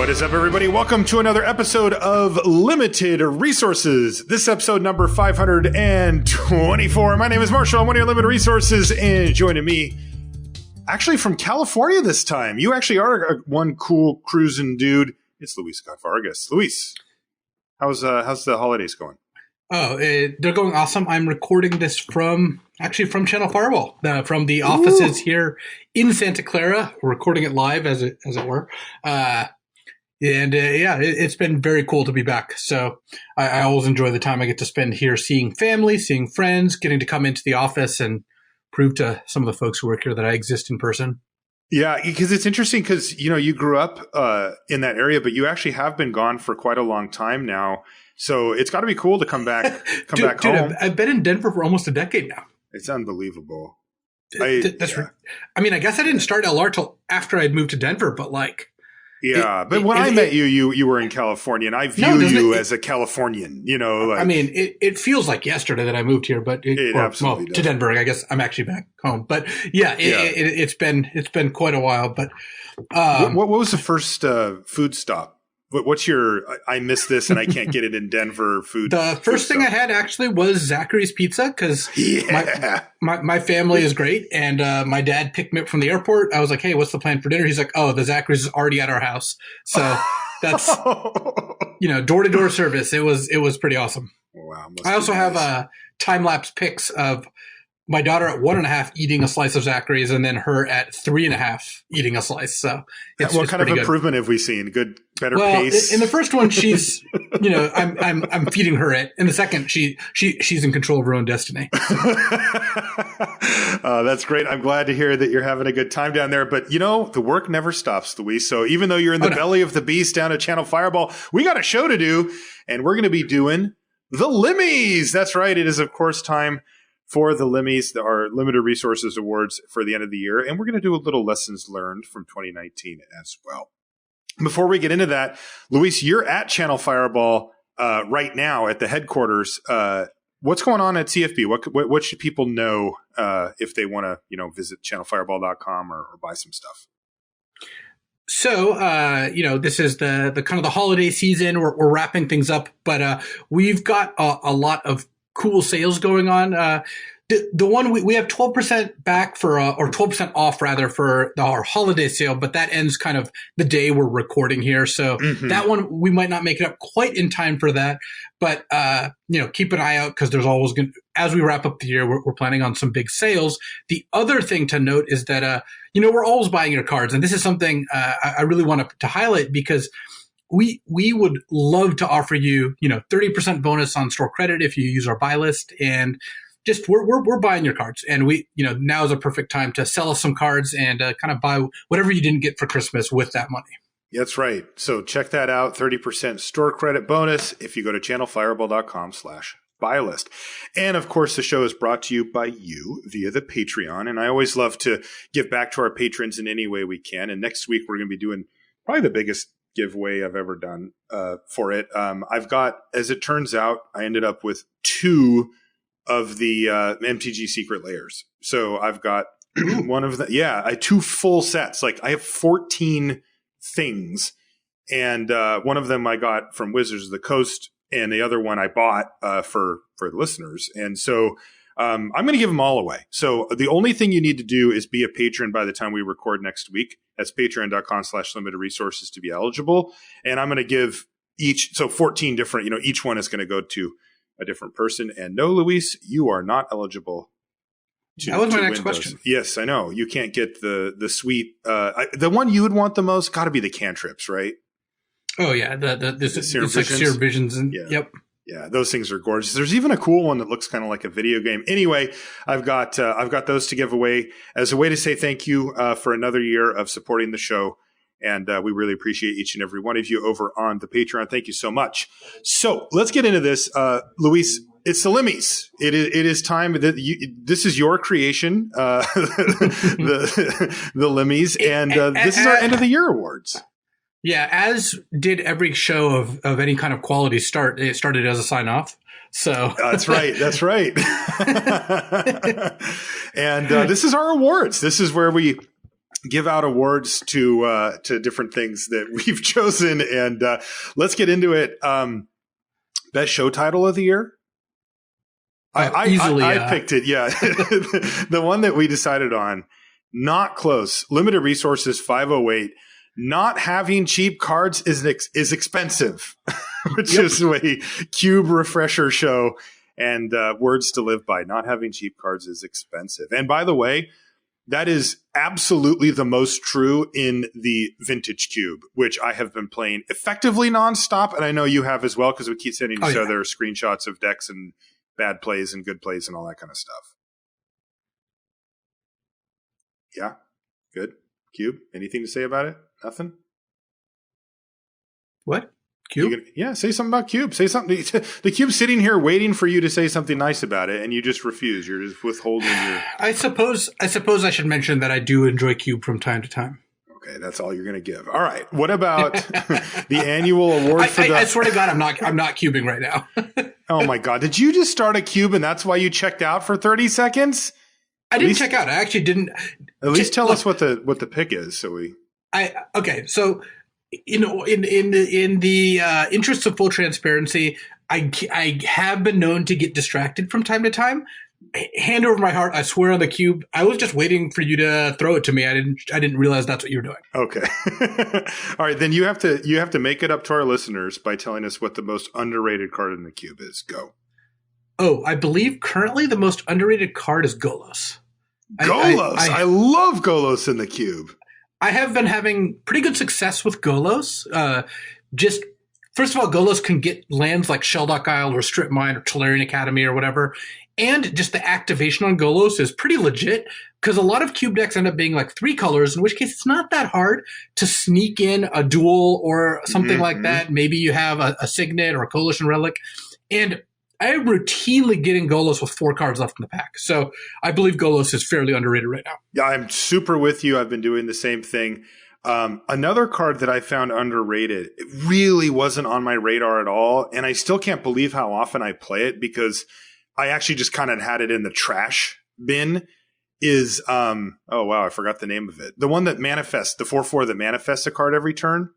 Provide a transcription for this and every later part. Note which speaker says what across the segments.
Speaker 1: What is up, everybody? Welcome to another episode of Limited Resources. This episode number 524. My name is Marshall. I'm one of your Limited Resources, and joining me, actually from California this time. You actually are one cool cruising dude. It's Luis Scott-Vargas. Luis, how's the holidays going?
Speaker 2: Oh, they're going awesome. I'm recording this from Channel Fireball, from the offices here in Santa Clara. We're recording it live, as it were. It's been very cool to be back. So I always enjoy the time I get to spend here seeing family, seeing friends, getting to come into the office and prove to some of the folks who work here that I exist in person.
Speaker 1: Yeah, because it's interesting because, you grew up in that area, but you actually have been gone for quite a long time now. So it's got to be cool to come back back home.
Speaker 2: I've been in Denver for almost a decade now.
Speaker 1: It's unbelievable.
Speaker 2: I guess I didn't start LR till after I'd moved to Denver, but
Speaker 1: but when I met you were in California, and I view you as a Californian.
Speaker 2: It feels like yesterday that I moved here, but
Speaker 1: absolutely does.
Speaker 2: To Denver. I guess I'm actually back home, but it's been quite a while. But
Speaker 1: what was the first food stop? What's your, I missed this and I can't get it in Denver food?
Speaker 2: The first thing I had actually was Zachary's Pizza because my family is great. And my dad picked me up from the airport. I was like, hey, what's the plan for dinner? He's like, oh, the Zachary's is already at our house. So that's, door-to-door service. It was pretty awesome.
Speaker 1: Wow.
Speaker 2: I also have time-lapse pics of my daughter at 1.5 eating a slice of Zachary's, and then her at 3.5 eating a slice. So,
Speaker 1: what kind of improvement have we seen? Better pace.
Speaker 2: In the first one, she's, I'm feeding her it. In the second, she's in control of her own destiny.
Speaker 1: That's great. I'm glad to hear that you're having a good time down there. But the work never stops, Luis. So even though you're in the belly of the beast down at Channel Fireball, we got a show to do, and we're going to be doing the Lemmys. That's right. It is, of course, time for the Lemmys, our Limited Resources Awards for the end of the year. And we're going to do a little lessons learned from 2019 as well. Before we get into that, Luis, you're at Channel Fireball right now at the headquarters. What's going on at CFB? What should people know if they want to, visit channelfireball.com or buy some stuff?
Speaker 2: So, this is the kind of the holiday season. We're wrapping things up, but we've got a lot of cool sales going on. The one we have 12% back or 12% off rather for our holiday sale, but that ends kind of the day we're recording here. So that one, we might not make it up quite in time for that, but, keep an eye out because there's always as we wrap up the year, we're planning on some big sales. The other thing to note is that, we're always buying your cards. And this is something I really want to highlight because we would love to offer you, 30% bonus on store credit if you use our buy list, and just we're buying your cards, and now is a perfect time to sell us some cards and kind of buy whatever you didn't get for Christmas with that money.
Speaker 1: That's right. So check that out. 30% store credit bonus if you go to channelfireball.com/buy list. And of course, the show is brought to you by you via the Patreon. And I always love to give back to our patrons in any way we can. And next week, we're going to be doing probably the biggest giveaway I've ever done for it. I've got, as it turns out, I ended up with 2 of the MTG secret layers. So I've got one of the, I 2 full sets. Like I have 14 things, and one of them I got from Wizards of the Coast, and the other one I bought for the listeners. And so I'm going to give them all away. So the only thing you need to do is be a patron by the time we record next week. That's patreon.com/limited resources to be eligible. And I'm going to give 14 different, each one is going to go to a different person. And no, Luis, you are not eligible
Speaker 2: that was my next question.
Speaker 1: Yes, I know. You can't get the sweet, the one you would want the most, got to be the cantrips, right?
Speaker 2: Oh yeah. The Seer Visions. And,
Speaker 1: yeah.
Speaker 2: Yep.
Speaker 1: Yeah, those things are gorgeous. There's even a cool one that looks kind of like a video game. Anyway, I've got those to give away as a way to say thank you for another year of supporting the show, and we really appreciate each and every one of you over on the Patreon. Thank you so much. So let's get into this, Luis. It's the Lemmys. It is time. This is your creation, the Lemmys, and this is our end of the year awards.
Speaker 2: Yeah, as did every show of any kind of quality start. It started as a sign off. So
Speaker 1: that's right. And this is our awards. This is where we give out awards to different things that we've chosen, and let's get into it. Best show title of the year. I picked it. Yeah, the one that we decided on. Not close. Limited resources 508. Not having cheap cards is expensive, which is a Cube refresher show. And words to live by. Not having cheap cards is expensive. And by the way, that is absolutely the most true in the vintage Cube, which I have been playing effectively nonstop. And I know you have as well, because we keep sending each other screenshots of decks and bad plays and good plays and all that kind of stuff. Yeah. Good. Cube, anything to say about it? Nothing?
Speaker 2: What? Cube?
Speaker 1: Say something about Cube. Say something. The Cube's sitting here waiting for you to say something nice about it, and you just refuse. You're just withholding your...
Speaker 2: I suppose I should mention that I do enjoy Cube from time to time.
Speaker 1: Okay, that's all you're going to give. All right. What about the annual award for the...
Speaker 2: I swear to God, I'm not cubing right now.
Speaker 1: Oh, my God. Did you just start a Cube, and that's why you checked out for 30 seconds?
Speaker 2: I didn't check out. I actually didn't.
Speaker 1: At least tell us what the pick is, so we...
Speaker 2: Okay, so... in the interest of full transparency, I have been known to get distracted from time to time. Hand over my heart, I swear on the Cube, I was just waiting for you to throw it to me. I didn't realize that's what you were doing.
Speaker 1: Okay. All right, then you have to make it up to our listeners by telling us what the most underrated card in the Cube is. Go.
Speaker 2: Oh, I believe currently the most underrated card is Golos.
Speaker 1: Golos. I love Golos in the Cube.
Speaker 2: I have been having pretty good success with Golos. Just first of all, Golos can get lands like Shelldock Isle or Strip Mine or Tolarian Academy or whatever. And just the activation on Golos is pretty legit, because a lot of Cube decks end up being like 3 colors, in which case it's not that hard to sneak in a duel or something like that. Maybe you have a Signet or a Coalition Relic. And I am routinely getting Golos with 4 cards left in the pack. So I believe Golos is fairly underrated right now.
Speaker 1: Yeah, I'm super with you. I've been doing the same thing. Another card that I found underrated, it really wasn't on my radar at all. And I still can't believe how often I play it, because I actually just kind of had it in the trash bin, is, oh wow, I forgot the name of it. The one that manifests, the 4/4 that manifests a card every turn.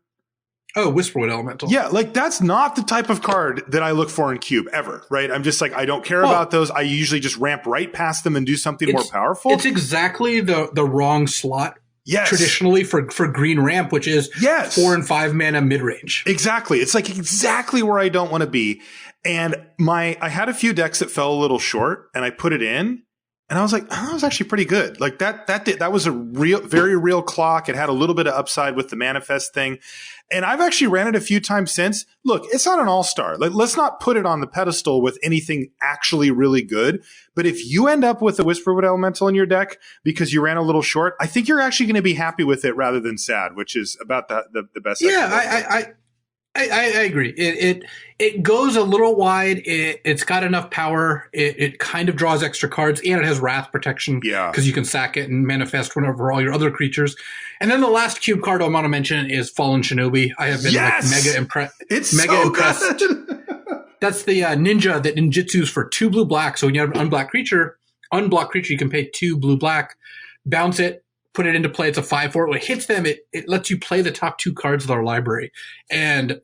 Speaker 2: Oh, Whisperwood Elemental.
Speaker 1: Yeah, like that's not the type of card that I look for in Cube ever, right? I'm just like, I don't care about those. I usually just ramp right past them and do something more powerful.
Speaker 2: It's exactly the wrong slot.
Speaker 1: Yes.
Speaker 2: Traditionally for green ramp, which is 4 and 5 mana mid-range.
Speaker 1: Exactly. It's like exactly where I don't want to be. And I had a few decks that fell a little short, and I put it in, and I was like, oh, that was actually pretty good. Like that was a very real clock. It had a little bit of upside with the manifest thing. And I've actually ran it a few times since. Look, it's not an all-star. Like, let's not put it on the pedestal with anything actually really good. But if you end up with a Whisperwood Elemental in your deck because you ran a little short, I think you're actually going to be happy with it rather than sad, which is about the best.
Speaker 2: Yeah, I agree. It goes a little wide. It's got enough power. It kind of draws extra cards, and it has Wrath protection.
Speaker 1: Yeah, because
Speaker 2: you can sack it and manifest whenever all your other creatures. And then the last Cube card I want to mention is Fallen Shinobi. I have been mega impressed.
Speaker 1: It's mega impressed.
Speaker 2: That's the ninja that ninjutsus for 2 blue-black. So when you have an unblocked creature, you can pay 2 blue-black, bounce it, put it into play. It's a 5/4. When it hits them, it lets you play the top 2 cards of their library. And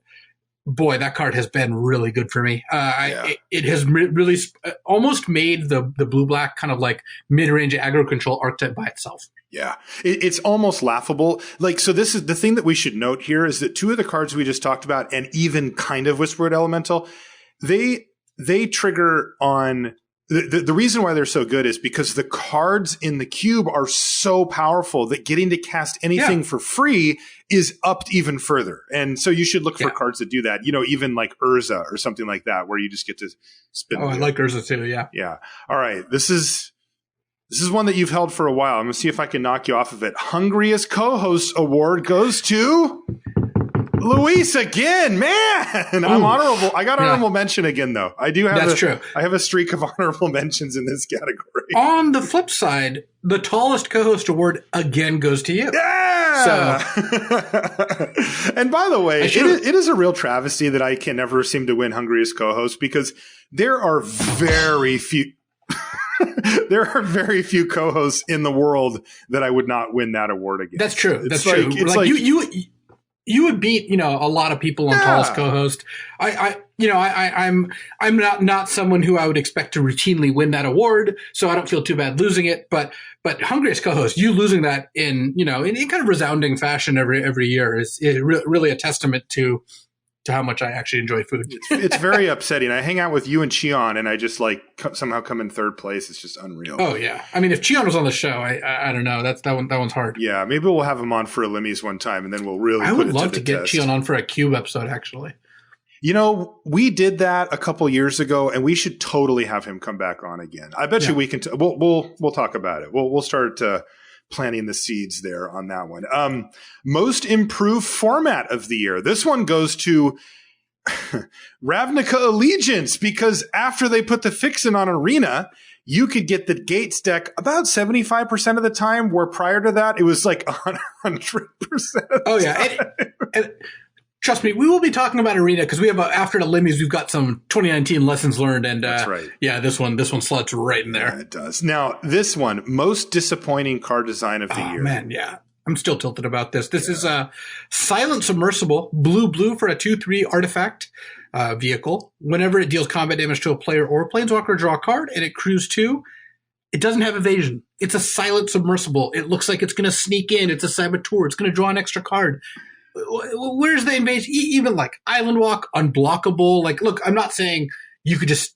Speaker 2: boy, that card has been really good for me. It has really almost made the blue-black kind of like mid-range aggro control archetype by itself.
Speaker 1: Yeah, it's almost laughable. Like, so this is the thing that we should note here is that 2 of the cards we just talked about, and even kind of Whisperwood Elemental, they trigger on the reason why they're so good is because the cards in the Cube are so powerful that getting to cast anything for free is upped even further. And so you should look for cards that do that. You know, even like Urza or something like that, where you just get to spin.
Speaker 2: Oh, I like Urza too. Yeah.
Speaker 1: Yeah. All right. This is one that you've held for a while. I'm going to see if I can knock you off of it. Hungriest Co-Host Award goes to Luis again, man. I'm honorable. I got honorable mention again, though. I do have.
Speaker 2: That's true.
Speaker 1: I have a streak of honorable mentions in this category.
Speaker 2: On the flip side, the tallest co-host award again goes to you.
Speaker 1: Yeah. So, and by the way, it is a real travesty that I can never seem to win Hungriest Co-Host, because there are very few. there are very few co-hosts in the world that I would not win that award against.
Speaker 2: That's true.
Speaker 1: It's
Speaker 2: That's true.
Speaker 1: It's
Speaker 2: like you would beat, a lot of people on tallest co-host. I'm not someone who I would expect to routinely win that award, so I don't feel too bad losing it. But hungriest co-host, you losing that in kind of resounding fashion every year is really a testament to how much I actually enjoy food.
Speaker 1: It's very upsetting. I hang out with you and Cheon, and I just somehow come in third place. It's just unreal.
Speaker 2: Oh yeah, I mean, if Cheon was on the show, I don't know. That one's hard.
Speaker 1: Yeah, maybe we'll have him on for a Limmies one time, and then we'll really.
Speaker 2: I would love to
Speaker 1: get
Speaker 2: Cheon on for a Cube episode. Actually,
Speaker 1: we did that a couple years ago, and we should totally have him come back on again. I bet you we can. We'll talk about it. We'll start planting the seeds there on that one. Most improved format of the year. This one goes to Ravnica Allegiance, because after they put the fixin' on Arena, you could get the Gates deck about 75% of the time, where prior to that, it was like 100%.
Speaker 2: Oh, yeah. And trust me, we will be talking about Arena because we have after the Limmies, we've got some 2019 lessons learned, and
Speaker 1: that's right.
Speaker 2: Yeah, this one slots right in there.
Speaker 1: Yeah, it does. Now, this one, most disappointing card design of the year.
Speaker 2: Man, yeah, I'm still tilted about this. This is a Silent Submersible, blue for a 2/3 artifact vehicle. Whenever it deals combat damage to a player or a planeswalker, draw a card, and it crews 2. It doesn't have evasion. It's a Silent Submersible. It looks like it's going to sneak in. It's a Saboteur. It's going to draw an extra card. Where's the invasion? Even like Island Walk, unblockable. Like, look, I'm not saying you could just,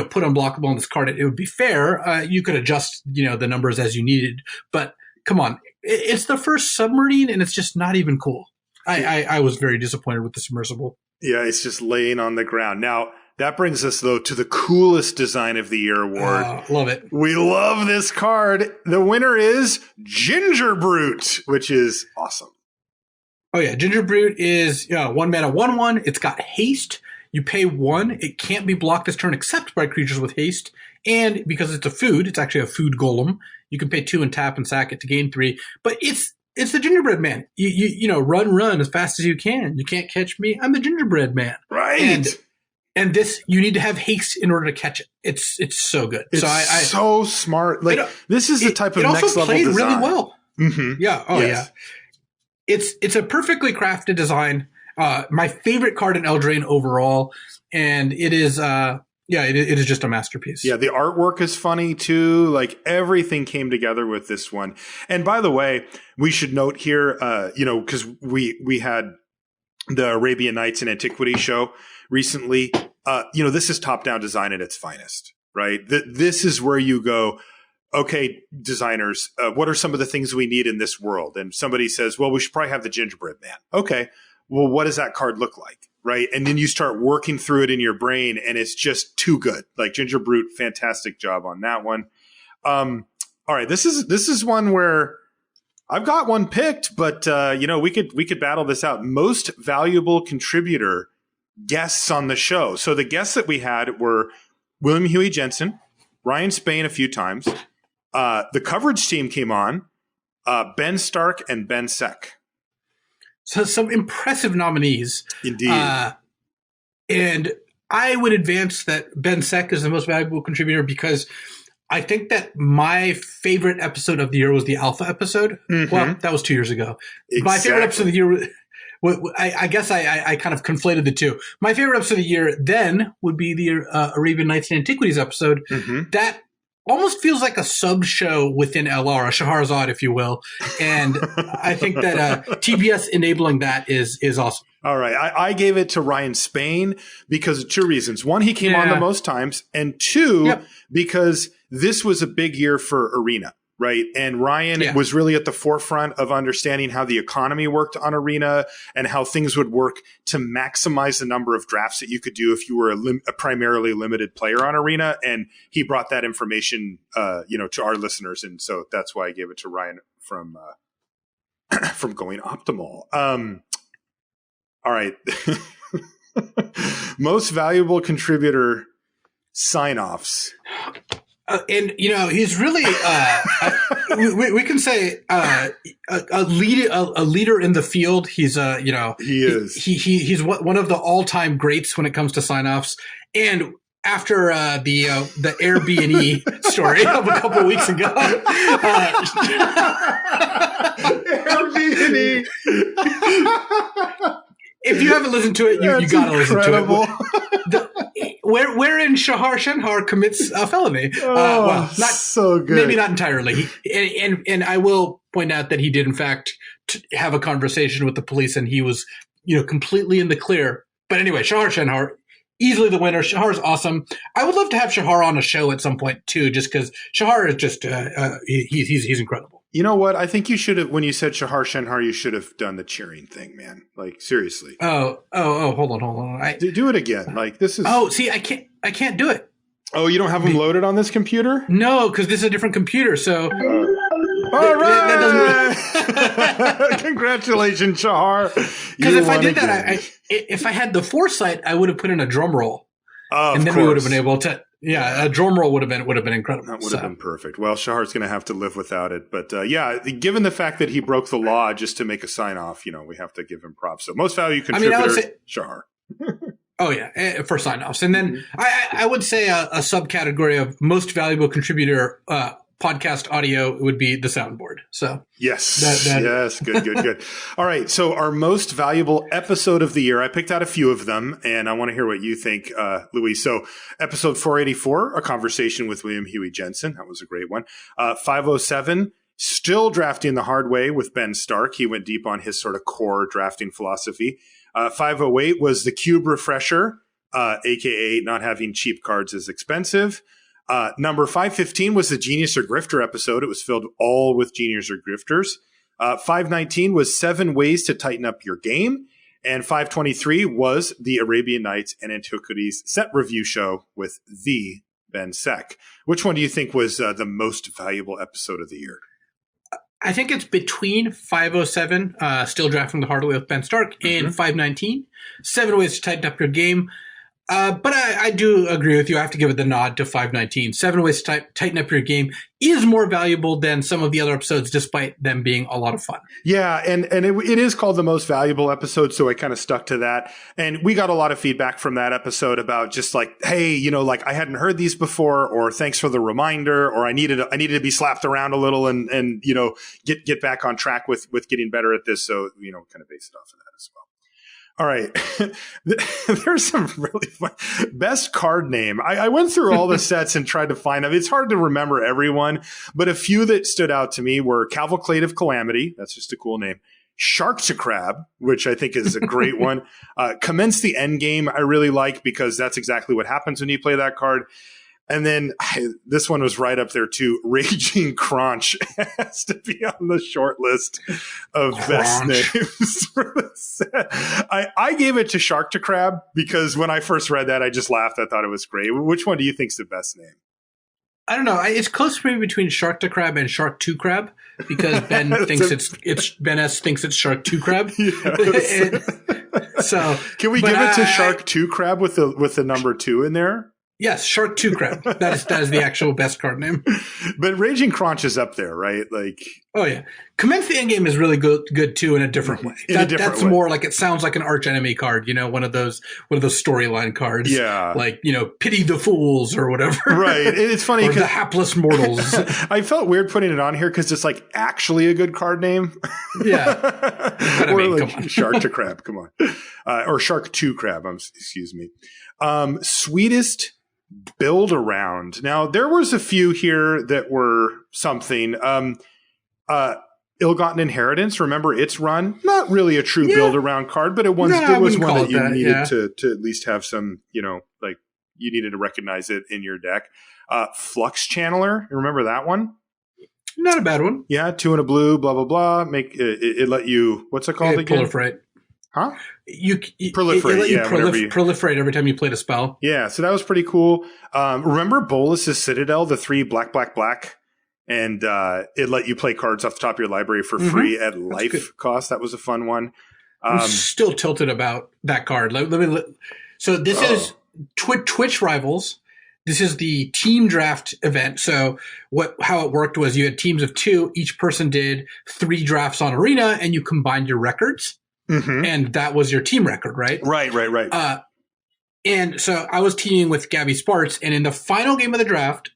Speaker 2: put unblockable on this card. It would be fair. You could adjust, the numbers as you needed. But come on, it's the first submarine, and it's just not even cool. I was very disappointed with the submersible.
Speaker 1: Yeah, it's just laying on the ground. Now, that brings us, though, to the coolest design of the year award.
Speaker 2: Love it.
Speaker 1: We love this card. The winner is Ginger Brute, which is awesome.
Speaker 2: Oh, yeah. Ginger Brute is 1 mana, 1/1. It's got haste. You pay 1. It can't be blocked this turn except by creatures with haste. And because it's a food, it's actually a food golem. You can pay 2 and tap and sack it to gain 3. But it's the gingerbread man. You run as fast as you can. You can't catch me. I'm the gingerbread man.
Speaker 1: Right.
Speaker 2: And this, you need to have haste in order to catch it. It's so good.
Speaker 1: It's so smart. This is the type of next level design. It also played really well.
Speaker 2: Mm-hmm. Yeah. Oh, yes. Yeah. It's a perfectly crafted design. My favorite card in Eldraine overall, and it is it is just a masterpiece.
Speaker 1: Yeah, the artwork is funny too. Like, everything came together with this one. And by the way, we should note here, because we had the Arabian Nights and Antiquity show recently. This is top-down design at its finest, right? This is where you go, okay, designers, what are some of the things we need in this world? And somebody says, well, we should probably have the gingerbread man. Okay, well, what does that card look like, right? And then you start working through it in your brain, and it's just too good. Like, Ginger Brute, fantastic job on that one. All right, this is one where I've got one picked, but we could battle this out. Most valuable contributor guests on the show. So the guests that we had were William Huey Jensen, Ryan Spain a few times. The coverage team came on, Ben Stark and Ben Seck.
Speaker 2: So some impressive nominees.
Speaker 1: Indeed.
Speaker 2: And I would advance that Ben Seck is the most valuable contributor because I think that my favorite episode of the year was the Alpha episode. Mm-hmm. Well, that was 2 years ago. Exactly. My favorite episode of the year, I guess I kind of conflated the two. My favorite episode of the year then would be the Arabian Nights and Antiquities episode. Mm-hmm. That almost feels like a sub show within LR, a Shahrazad, if you will. And I think that TBS enabling that is awesome.
Speaker 1: All right. I gave it to Ryan Spain because of 2 reasons. 1, he came on the most times. And 2, because this was a big year for Arena, right? And Ryan was really at the forefront of understanding how the economy worked on Arena and how things would work to maximize the number of drafts that you could do if you were a primarily limited player on Arena. And he brought that information, to our listeners. And so that's why I gave it to Ryan from Going Optimal. All right. Most valuable contributor sign-offs.
Speaker 2: And he's really we can say a leader in the field. He's he is he's one of the all-time greats when it comes to sign-offs. And after the Airbnb story of a couple of weeks ago.
Speaker 1: Airbnb.
Speaker 2: If you haven't listened to it, you gotta listen to it. Wherein Shahar Shenhar commits a felony. Well, not
Speaker 1: so good.
Speaker 2: Maybe not entirely. And I will point out that he did in fact have a conversation with the police, and he was, completely in the clear. But anyway, Shahar Shenhar, easily the winner. Shahar's awesome. I would love to have Shahar on a show at some point too, just because Shahar is just he's incredible. You know
Speaker 1: what? I think you should have, when you said Shahar Shenhar, you should have done the cheering thing, man. Like, seriously.
Speaker 2: Oh, hold on.
Speaker 1: Do it again. Like, this is.
Speaker 2: Oh, see, I can't do it.
Speaker 1: Oh, you don't have them loaded on this computer?
Speaker 2: No, because this is a different computer. So.
Speaker 1: All right. Congratulations, Shahar.
Speaker 2: Because if I did that, if I had the foresight, I would have put in a drum roll. And then we would have been able to. Yeah, a drum roll would have been incredible.
Speaker 1: That would have been perfect. Well, Shahar's going to have to live without it. But given the fact that he broke the law just to make a sign off, we have to give him props. So most value contributor, Shahar.
Speaker 2: Oh, yeah, for sign offs. And then I would say a subcategory of most valuable contributor podcast audio would be the soundboard. So
Speaker 1: yes, yes, good. All right, so our most valuable episode of the year, I picked out a few of them, and I want to hear what you think, Louis. So episode 484, a conversation with William Huey Jensen. That was a great one. 507, still drafting the hard way with Ben Stark. He went deep on his sort of core drafting philosophy. 508 was the Cube Refresher, aka not having cheap cards is expensive. Number 515 was the Genius or Grifter episode. It was filled all with Genius or Grifters. 519 was 7 Ways to Tighten Up Your Game. And 523 was the Arabian Nights and Antiquities set review show with the Ben Sek. Which one do you think was the most valuable episode of the year?
Speaker 2: I think it's between 507, still drafting the hard way with Ben Stark, and 519, 7 Ways to Tighten Up Your Game. But I do agree with you. I have to give it the nod to 519. 7 Ways to Tighten Up Your Game is more valuable than some of the other episodes, despite them being a lot of fun.
Speaker 1: Yeah, and it is called the most valuable episode, so I kind of stuck to that. And we got a lot of feedback from that episode about just like, hey, like I hadn't heard these before, or thanks for the reminder, or I needed to be slapped around a little and get back on track with getting better at this. So kind of based it off of that as well. All right. There's some really fun. Best card name. I went through all the sets and tried to find them. It's hard to remember everyone, but a few that stood out to me were Cavalcade of Calamity. That's just a cool name. Shark to Crab, which I think is a great one. Commence the Endgame, I really like because that's exactly what happens when you play that card. And then this one was right up there too. Raging Crunch has to be on the short list of best names for the set. I gave it to Shark to Crab because when I first read that, I just laughed. I thought it was great. Which one do you think is the best name?
Speaker 2: I don't know. It's close for me between Shark to Crab and Shark to Crab because Ben thinks it's Ben S thinks it's Shark to Crab.
Speaker 1: Yes.
Speaker 2: So
Speaker 1: can we give it to Shark to Crab with the number 2 in there?
Speaker 2: Yes, Shark 2 Crab. That is the actual best card name.
Speaker 1: But Raging Crunch is up there, right? Like,
Speaker 2: oh yeah, Commence the Endgame is really good too in a different way. That's more like it sounds like an arch enemy card, one of those storyline cards.
Speaker 1: Yeah,
Speaker 2: like Pity the Fools or whatever.
Speaker 1: Right. It's funny
Speaker 2: because the Hapless Mortals.
Speaker 1: I felt weird putting it on here because it's like actually a good card name.
Speaker 2: Yeah,
Speaker 1: or like Shark to Crab. Come on, or Shark 2 Crab. Excuse me. Sweetest build around. Now there was a few here that were something. Ill-Gotten Inheritance. Remember its run? Not really a true build around card, but it was one that you needed to at least have some. Like you needed to recognize it in your deck. Flux Channeler. You remember that one?
Speaker 2: Not a bad one.
Speaker 1: Yeah, 2 and a blue. Blah blah blah. Make it let you. What's it called again?
Speaker 2: Proliferate.
Speaker 1: Huh?
Speaker 2: You
Speaker 1: proliferate.
Speaker 2: Proliferate every time you played a spell.
Speaker 1: Yeah, so that was pretty cool. Remember Bolus's Citadel, the 3 black, and it let you play cards off the top of your library for free at life cost. That was a fun one.
Speaker 2: I'm still tilted about that card. So this is Twitch Rivals. This is the team draft event. So how it worked was you had teams of 2. Each person did 3 drafts on Arena, and you combined your records. And that was your team record, right?
Speaker 1: Right.
Speaker 2: And so I was teaming with Gabby Sparts, and in the final game of the draft,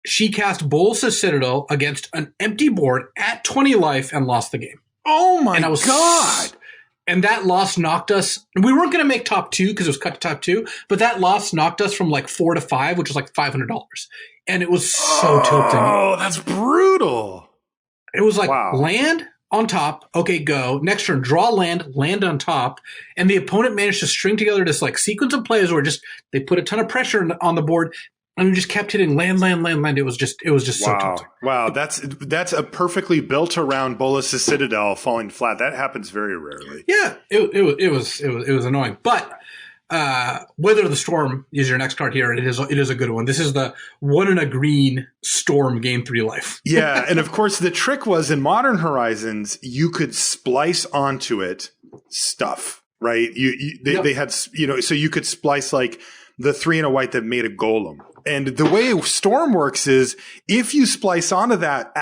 Speaker 2: she cast Bolas' Citadel against an empty board at 20 life and lost the game.
Speaker 1: Oh my God.
Speaker 2: And that loss knocked us. We weren't going to make top 2 because it was cut to top 2, but that loss knocked us from like 4 to 5, which was like $500. And it was so tilting.
Speaker 1: Oh, that's brutal.
Speaker 2: It was like land on top. Okay, go. Next turn, draw land on top. And the opponent managed to string together this like sequence of plays where just they put a ton of pressure on the board. And we just kept hitting land. It was just so tilting.
Speaker 1: Wow, that's a perfectly built around Bolas' Citadel falling flat. That happens very rarely.
Speaker 2: Yeah, it was annoying. But Weather the Storm is your next card here. It is a good one. This is the 1 and a green Storm game 3 life.
Speaker 1: Yeah, and of course the trick was in Modern Horizons you could splice onto it stuff, right? They had, you know, so you could splice like the 3 and a white that made a golem. And the way Storm works is if you splice onto that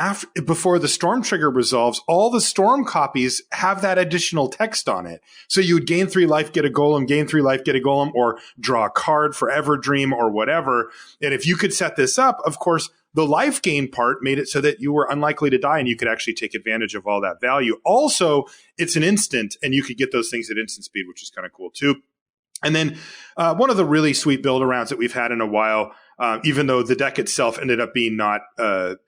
Speaker 1: before the Storm trigger resolves, all the Storm copies have that additional text on it. So you would gain 3 life, get a golem, gain 3 life, get a golem, or draw a card for Everdream or whatever. And if you could set this up, of course, the life gain part made it so that you were unlikely to die and you could actually take advantage of all that value. Also, it's an instant and you could get those things at instant speed, which is kind of cool too. And then one of the really sweet build arounds that we've had in a while, even though the deck itself ended up being not, a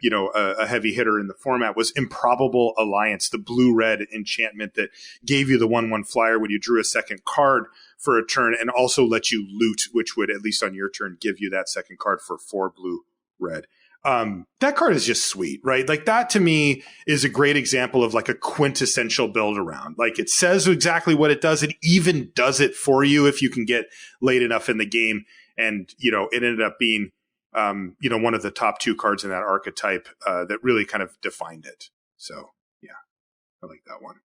Speaker 1: heavy hitter in the format, was Improbable Alliance, the blue-red enchantment that gave you the 1/1 flyer when you drew a second card for a turn and also let you loot, which would, at least on your turn, give you that second card for 4 blue-red. That card is just sweet, right? Like that to me is a great example of like a quintessential build around. Like it says exactly what it does. It even does it for you if you can get late enough in the game. And, you know, it ended up being, one of the top 2 cards in that archetype that really kind of defined it. So, yeah, I like that one.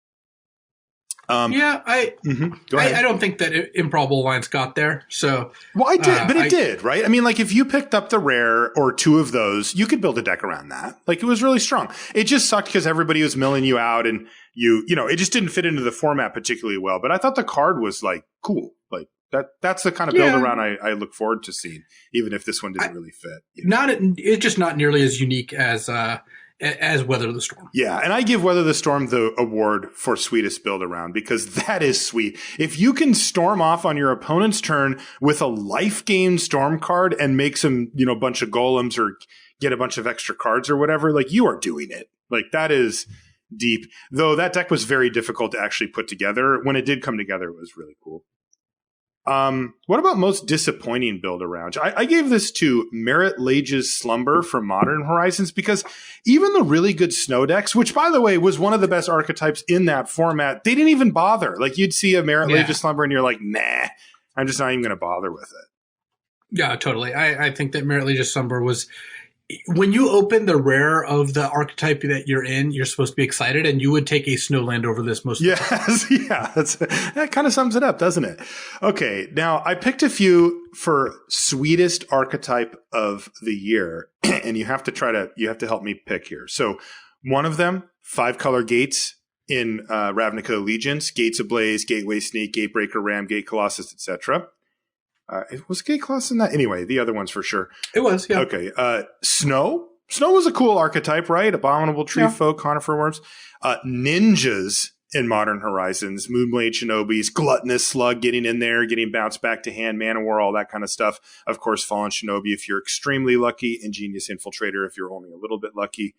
Speaker 2: I don't think that Improbable Alliance got there. So,
Speaker 1: well, I did, but it did, right? I mean, like if you picked up the rare or 2 of those, you could build a deck around that. Like it was really strong. It just sucked because everybody was milling you out, and it just didn't fit into the format particularly well. But I thought the card was like cool, like. That's the kind of build around I look forward to seeing, even if this one didn't really fit.
Speaker 2: It's just not nearly as unique as Weather the Storm.
Speaker 1: Yeah, and I give Weather the Storm the award for sweetest build around because that is sweet. If you can storm off on your opponent's turn with a life gain storm card and make some, bunch of golems or get a bunch of extra cards or whatever, like you are doing it. Like that is deep. Though that deck was very difficult to actually put together. When it did come together, it was really cool. What about most disappointing build around? I gave this to Merit Lage's Slumber from Modern Horizons because even the really good snow decks, which by the way was one of the best archetypes in that format, they didn't even bother. Like you'd see a Merit Lage's Slumber and you're like, nah, I'm just not even going to bother with it.
Speaker 2: Yeah, totally. I think that Merit Lage's Slumber was, when you open the rare of the archetype that you're in, you're supposed to be excited, and you would take a snowland over this most of the time.
Speaker 1: Yeah, that kind of sums it up, doesn't it? Okay, now I picked a few for sweetest archetype of the year, and you have to help me pick here. So one of them, 5-color gates in Ravnica Allegiance, Gates Ablaze, Gateway Sneak, Gatebreaker Ram, Gate Colossus, etc. Was Gate Colossus in that? Anyway, the other ones for sure.
Speaker 2: It was, yeah.
Speaker 1: Okay. Snow. Snow was a cool archetype, right? Abominable Tree Folk, Conifer Worms. Ninjas in Modern Horizons. Moonblade Shinobis. Gluttonous Slug getting in there, getting bounced back to hand. Mana War, all that kind of stuff. Of course, Fallen Shinobi if you're extremely lucky. Ingenious Infiltrator if you're only a little bit lucky.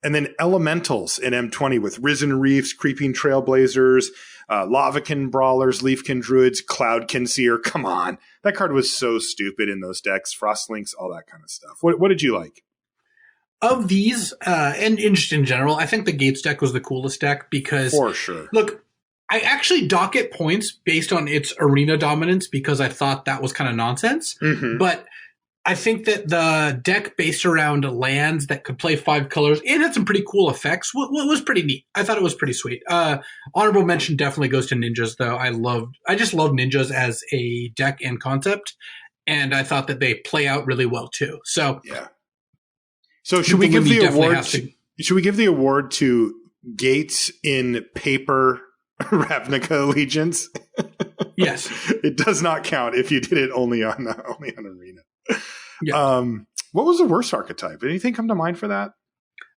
Speaker 1: And then Elementals in M20 with Risen Reefs, Creeping Trailblazers, Lavakin Brawlers, Leafkin Druids, Cloudkin Seer. Come on. That card was so stupid in those decks. Frostlinks, all that kind of stuff. What did you like?
Speaker 2: Of these, and just in general, I think the Gates deck was the coolest deck because...
Speaker 1: For sure.
Speaker 2: Look, I actually dock it points based on its arena dominance because I thought that was kind of nonsense. Mm-hmm. But I think that the deck based around lands that could play 5 colors, it had some pretty cool effects. What was pretty neat. I thought it was pretty sweet. Honorable mention definitely goes to Ninjas, though. I just love Ninjas as a deck and concept, and I thought that they play out really well too. So
Speaker 1: yeah. So should we give the award? Should we give the award to Gates in paper Ravnica Allegiance?
Speaker 2: Yes.
Speaker 1: It does not count if you did it only on Arena.
Speaker 2: Yeah.
Speaker 1: What was the worst archetype? Anything come to mind for that?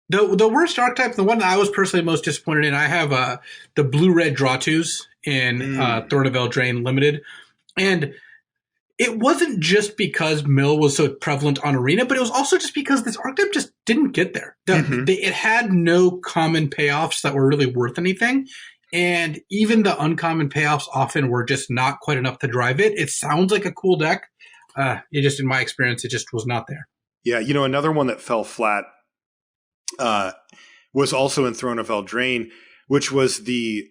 Speaker 2: The worst archetype, the one that I was personally most disappointed in, I have the blue-red draw twos in Throne of Eldraine Limited. And it wasn't just because Mill was so prevalent on Arena, but it was also just because this archetype just didn't get there. It had no common payoffs that were really worth anything. And even the uncommon payoffs often were just not quite enough to drive it. It sounds like a cool deck. It just, in my experience, it just was not there.
Speaker 1: Yeah, another one that fell flat was also in Throne of Eldraine, which was the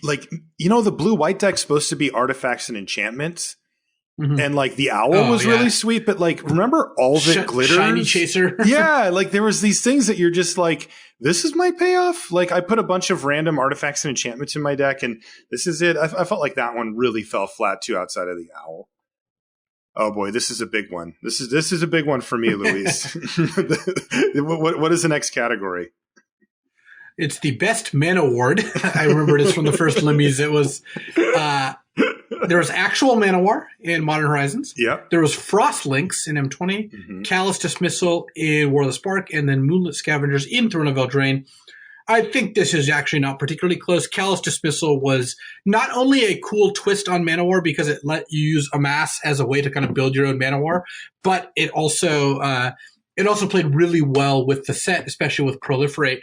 Speaker 1: blue-white deck's supposed to be artifacts and enchantments. And the owl was really sweet, but remember all that glitters?
Speaker 2: Shiny chaser.
Speaker 1: Yeah, there was these things that you're just this is my payoff. I put a bunch of random artifacts and enchantments in my deck, and this is it. I felt like that one really fell flat too outside of the owl. Oh boy, this is a big one. This is a big one for me, Luis. What is the next category?
Speaker 2: It's the best mana ward. I remember this from the first Limmies. It was there was actual Mana War in Modern Horizons.
Speaker 1: Yeah.
Speaker 2: There was Frost Links in M20, Callous Dismissal in War of the Spark, and then Moonlit Scavengers in Throne of Eldraine. I think this is actually not particularly close. Callous Dismissal was not only a cool twist on Mana War because it let you use Amass as a way to kind of build your own Mana War, but it also played really well with the set, especially with Proliferate.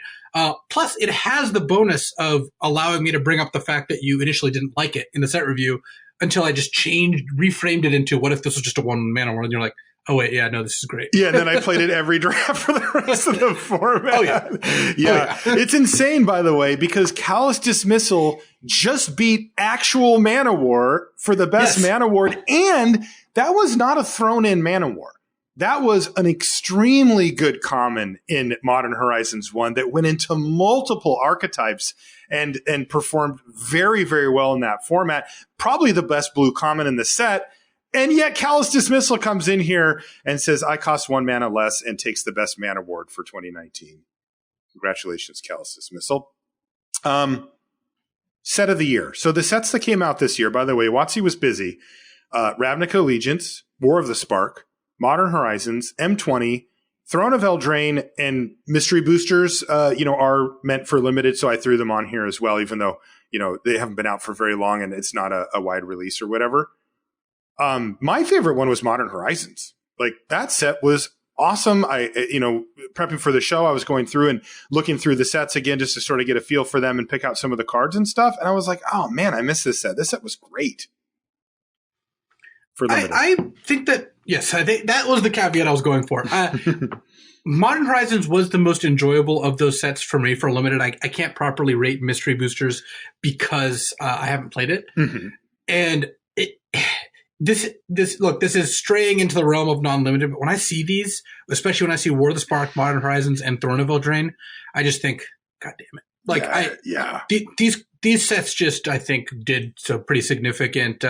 Speaker 2: Plus, it has the bonus of allowing me to bring up the fact that you initially didn't like it in the set review until I just reframed it into what if this was just a one mana one, and you're like, oh wait, yeah, no, this is great.
Speaker 1: Yeah, and then I played it every draft for the rest of the format.
Speaker 2: Oh yeah.
Speaker 1: Yeah. It's insane, by the way, because Callous Dismissal just beat actual Mana War for the best Mana Ward, and that was not a thrown-in Mana War. That was an extremely good common in Modern Horizons 1 that went into multiple archetypes and performed very, very well in that format. Probably the best blue common in the set. And yet Callous Dismissal comes in here and says, I cost 1 mana less, and takes the best mana award for 2019. Congratulations, Callous Dismissal. Set of the year. So the sets that came out this year, by the way, WotC was busy. Ravnica Allegiance, War of the Spark, Modern Horizons, M20, Throne of Eldraine, and Mystery Boosters, are meant for limited, so I threw them on here as well, even though, they haven't been out for very long and it's not a wide release or whatever. My favorite one was Modern Horizons. That set was awesome. I, prepping for the show, I was going through and looking through the sets again just to sort of get a feel for them and pick out some of the cards and stuff. And I was like, oh man, I missed this set. This set was great. For limited.
Speaker 2: I think that, yes, I think that was the caveat I was going for. Modern Horizons was the most enjoyable of those sets for me for limited. I can't properly rate Mystery Boosters because I haven't played it. And this is straying into the realm of non-limited, but when I see these, especially when I see War of the Spark, Modern Horizons, and Throne of Eldraine, I just think, God damn it. These sets just, I think, did some pretty significant,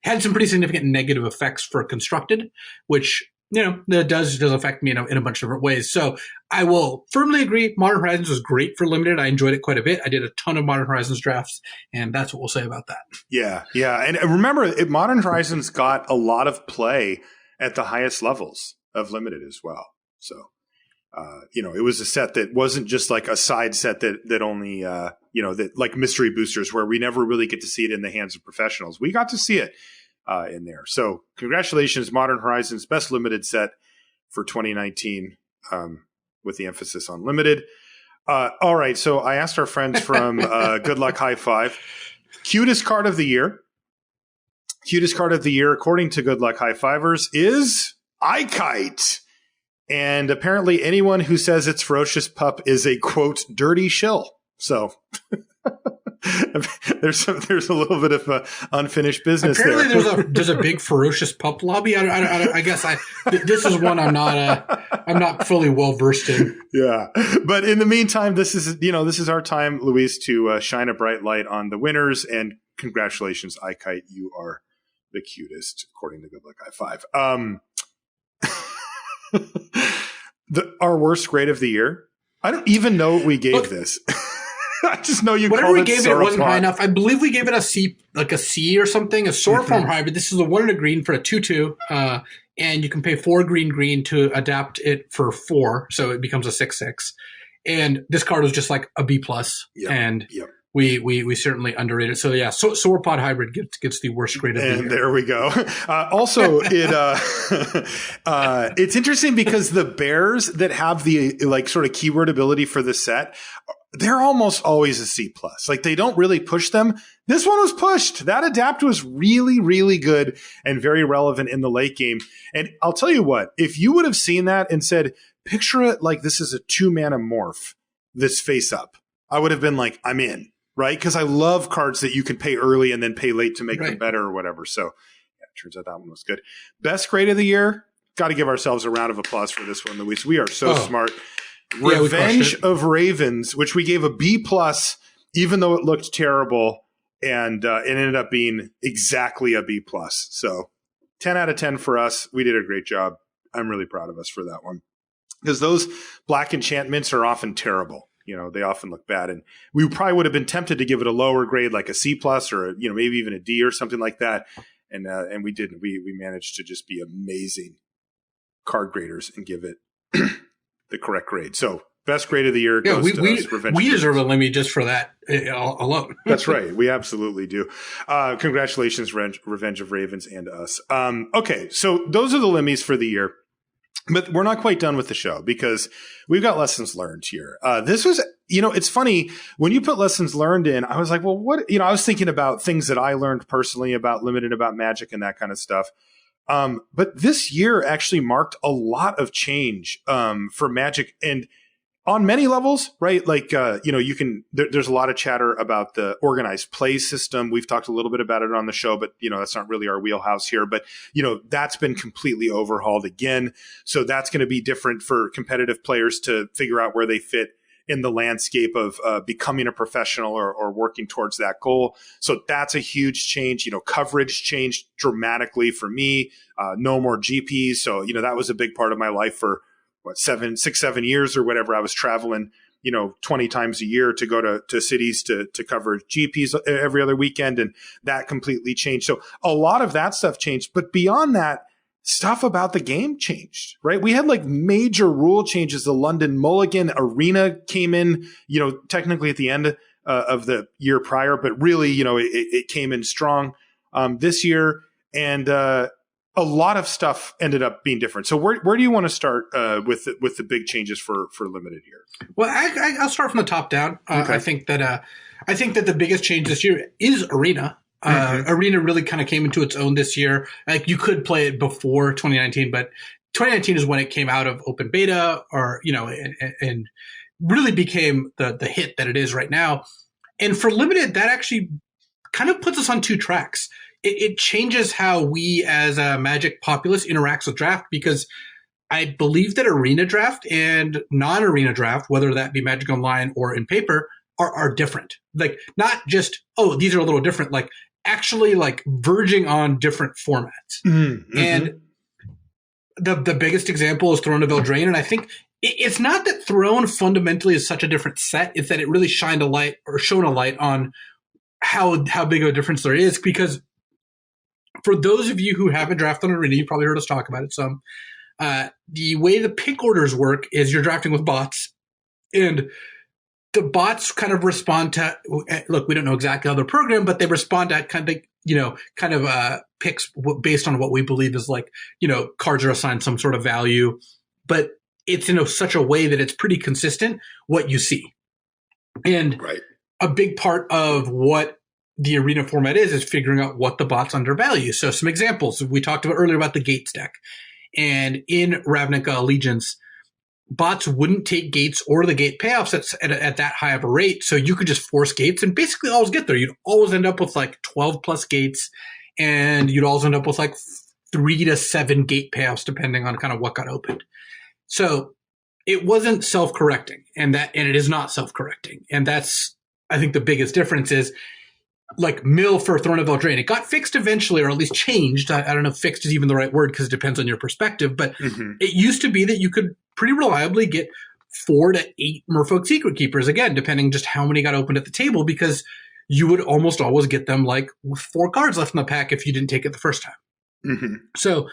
Speaker 2: had some pretty significant negative effects for Constructed, which, that does affect me in a bunch of different ways. So I will firmly agree, Modern Horizons was great for limited. I enjoyed it quite a bit. I did a ton of Modern Horizons drafts, and that's what we'll say about that. Yeah.
Speaker 1: And remember, Modern Horizons got a lot of play at the highest levels of limited as well. So, it was a set that wasn't just like a side set that only, that like Mystery Boosters, where we never really get to see it in the hands of professionals. We got to see it in there. So congratulations, Modern Horizons, best limited set for 2019, with the emphasis on limited. All right. So I asked our friends from Good Luck High Five, cutest card of the year. Cutest card of the year, according to Good Luck High Fivers, is Archetype. And apparently anyone who says it's Ferocious Pup is a, quote, dirty shill. So there's a little bit of unfinished business.
Speaker 2: Apparently there. there's a big Ferocious Pup lobby. I guess this is one I'm not fully well versed in.
Speaker 1: Yeah, but in the meantime, this is our time, Luis, to shine a bright light on the winners. And congratulations, Archetype, you are the cutest, according to Good Luck High Five. Our worst grade of the year. I don't even know what we gave this. I just know you.
Speaker 2: Whatever we gave it, it wasn't
Speaker 1: Sauropod.
Speaker 2: high enough. I believe we gave it a C, like a C or something. A Sauropod hybrid. This is a 1 and a green for a 2/2, and you can pay 4 green to adapt it for 4, so it becomes a 6/6. And this card was just like a B plus, and we certainly underrated it. So yeah, Sauropod hybrid gets the worst grade of the year.
Speaker 1: And there we go. Also, it's interesting because the bears that have the like sort of keyword ability for the set, they're almost always a C plus. Like they don't really push them. This one was pushed. That adapt was really, really good and very relevant in the late game. And I'll tell you what, if you would have seen that and said, picture it like this is a 2-mana morph that's face up, I would have been like, I'm in. Right? Because I love cards that you can pay early and then pay late to make them better or whatever. So, yeah, it turns out that one was good. Best grade of the year. Got to give ourselves a round of applause for this one, Luis. We are so smart. Revenge of Ravens, which we gave a B plus, even though it looked terrible, and it ended up being exactly a B plus. So, 10 out of 10 for us. We did a great job. I'm really proud of us for that one. Because those black enchantments are often terrible. You know, they often look bad, and we probably would have been tempted to give it a lower grade, like a C plus, or maybe even a D or something like that. And we didn't. We managed to just be amazing card graders and give it the correct grade. So best grade of the year goes to us.
Speaker 2: We deserve a Lemmy just for that alone.
Speaker 1: That's right. We absolutely do. Congratulations, Revenge of Ravens and us. Okay, so those are the Lemmies for the year. But we're not quite done with the show because we've got lessons learned here. This was, it's funny when you put lessons learned in, I was like, well, what, I was thinking about things that I learned personally about Limited, about Magic and that kind of stuff. But this year actually marked a lot of change for Magic and on many levels, right? Like, there's a lot of chatter about the organized play system. We've talked a little bit about it on the show, but, that's not really our wheelhouse here. But, that's been completely overhauled again. So that's going to be different for competitive players to figure out where they fit in the landscape of becoming a professional or working towards that goal. So that's a huge change. Coverage changed dramatically for me. No more GPs. So, that was a big part of my life for 7 years or whatever. I was traveling, 20 times a year to go to cities to cover GPs every other weekend. And that completely changed. So a lot of that stuff changed. But beyond that, stuff about the game changed, right? We had like major rule changes. The London Mulligan Arena came in, technically at the end of the year prior, but really, it came in strong this year. And a lot of stuff ended up being different. So where do you want to start with the big changes for Limited here?
Speaker 2: Well, I'll start from the top down.
Speaker 1: Okay.
Speaker 2: I think that the biggest change this year is Arena. Arena really kind of came into its own this year. Like you could play it before 2019, but 2019 is when it came out of open beta, or and really became the hit that it is right now. And for Limited, that actually kind of puts us on 2 tracks. It changes how we as a Magic populace interacts with draft, because I believe that Arena draft and non-Arena draft, whether that be Magic Online or in paper, are different. Like not just, these are a little different, like actually like verging on different formats. Mm-hmm. And the biggest example is Throne of Eldraine. And I think it's not that Throne fundamentally is such a different set. It's that it really shone a light on how big of a difference there is, because for those of you who haven't drafted on Arena, you probably heard us talk about it some. The way the pick orders work is you're drafting with bots, and the bots kind of respond to, look, we don't know exactly how they're programmed, but they respond to kind of picks based on what we believe is like, cards are assigned some sort of value, but it's in such a way that it's pretty consistent what you see. And a big part of what the Arena format is figuring out what the bots undervalue. So some examples. We talked about earlier about the Gates deck. And in Ravnica Allegiance, bots wouldn't take Gates or the Gate payoffs at that high of a rate. So you could just force Gates and basically always get there. You'd always end up with like 12 plus Gates, and you'd always end up with like 3 to 7 Gate payoffs, depending on kind of what got opened. So it wasn't self-correcting, and it is not self-correcting. And that's, I think, the biggest difference is, like Mill for Throne of Eldraine. It got fixed eventually, or at least changed. I don't know if fixed is even the right word because it depends on your perspective. But it used to be that you could pretty reliably get 4 to 8 Merfolk Secret Keepers, again, depending just how many got opened at the table, because you would almost always get them like with 4 cards left in the pack if you didn't take it the first time.
Speaker 1: Mm-hmm.
Speaker 2: So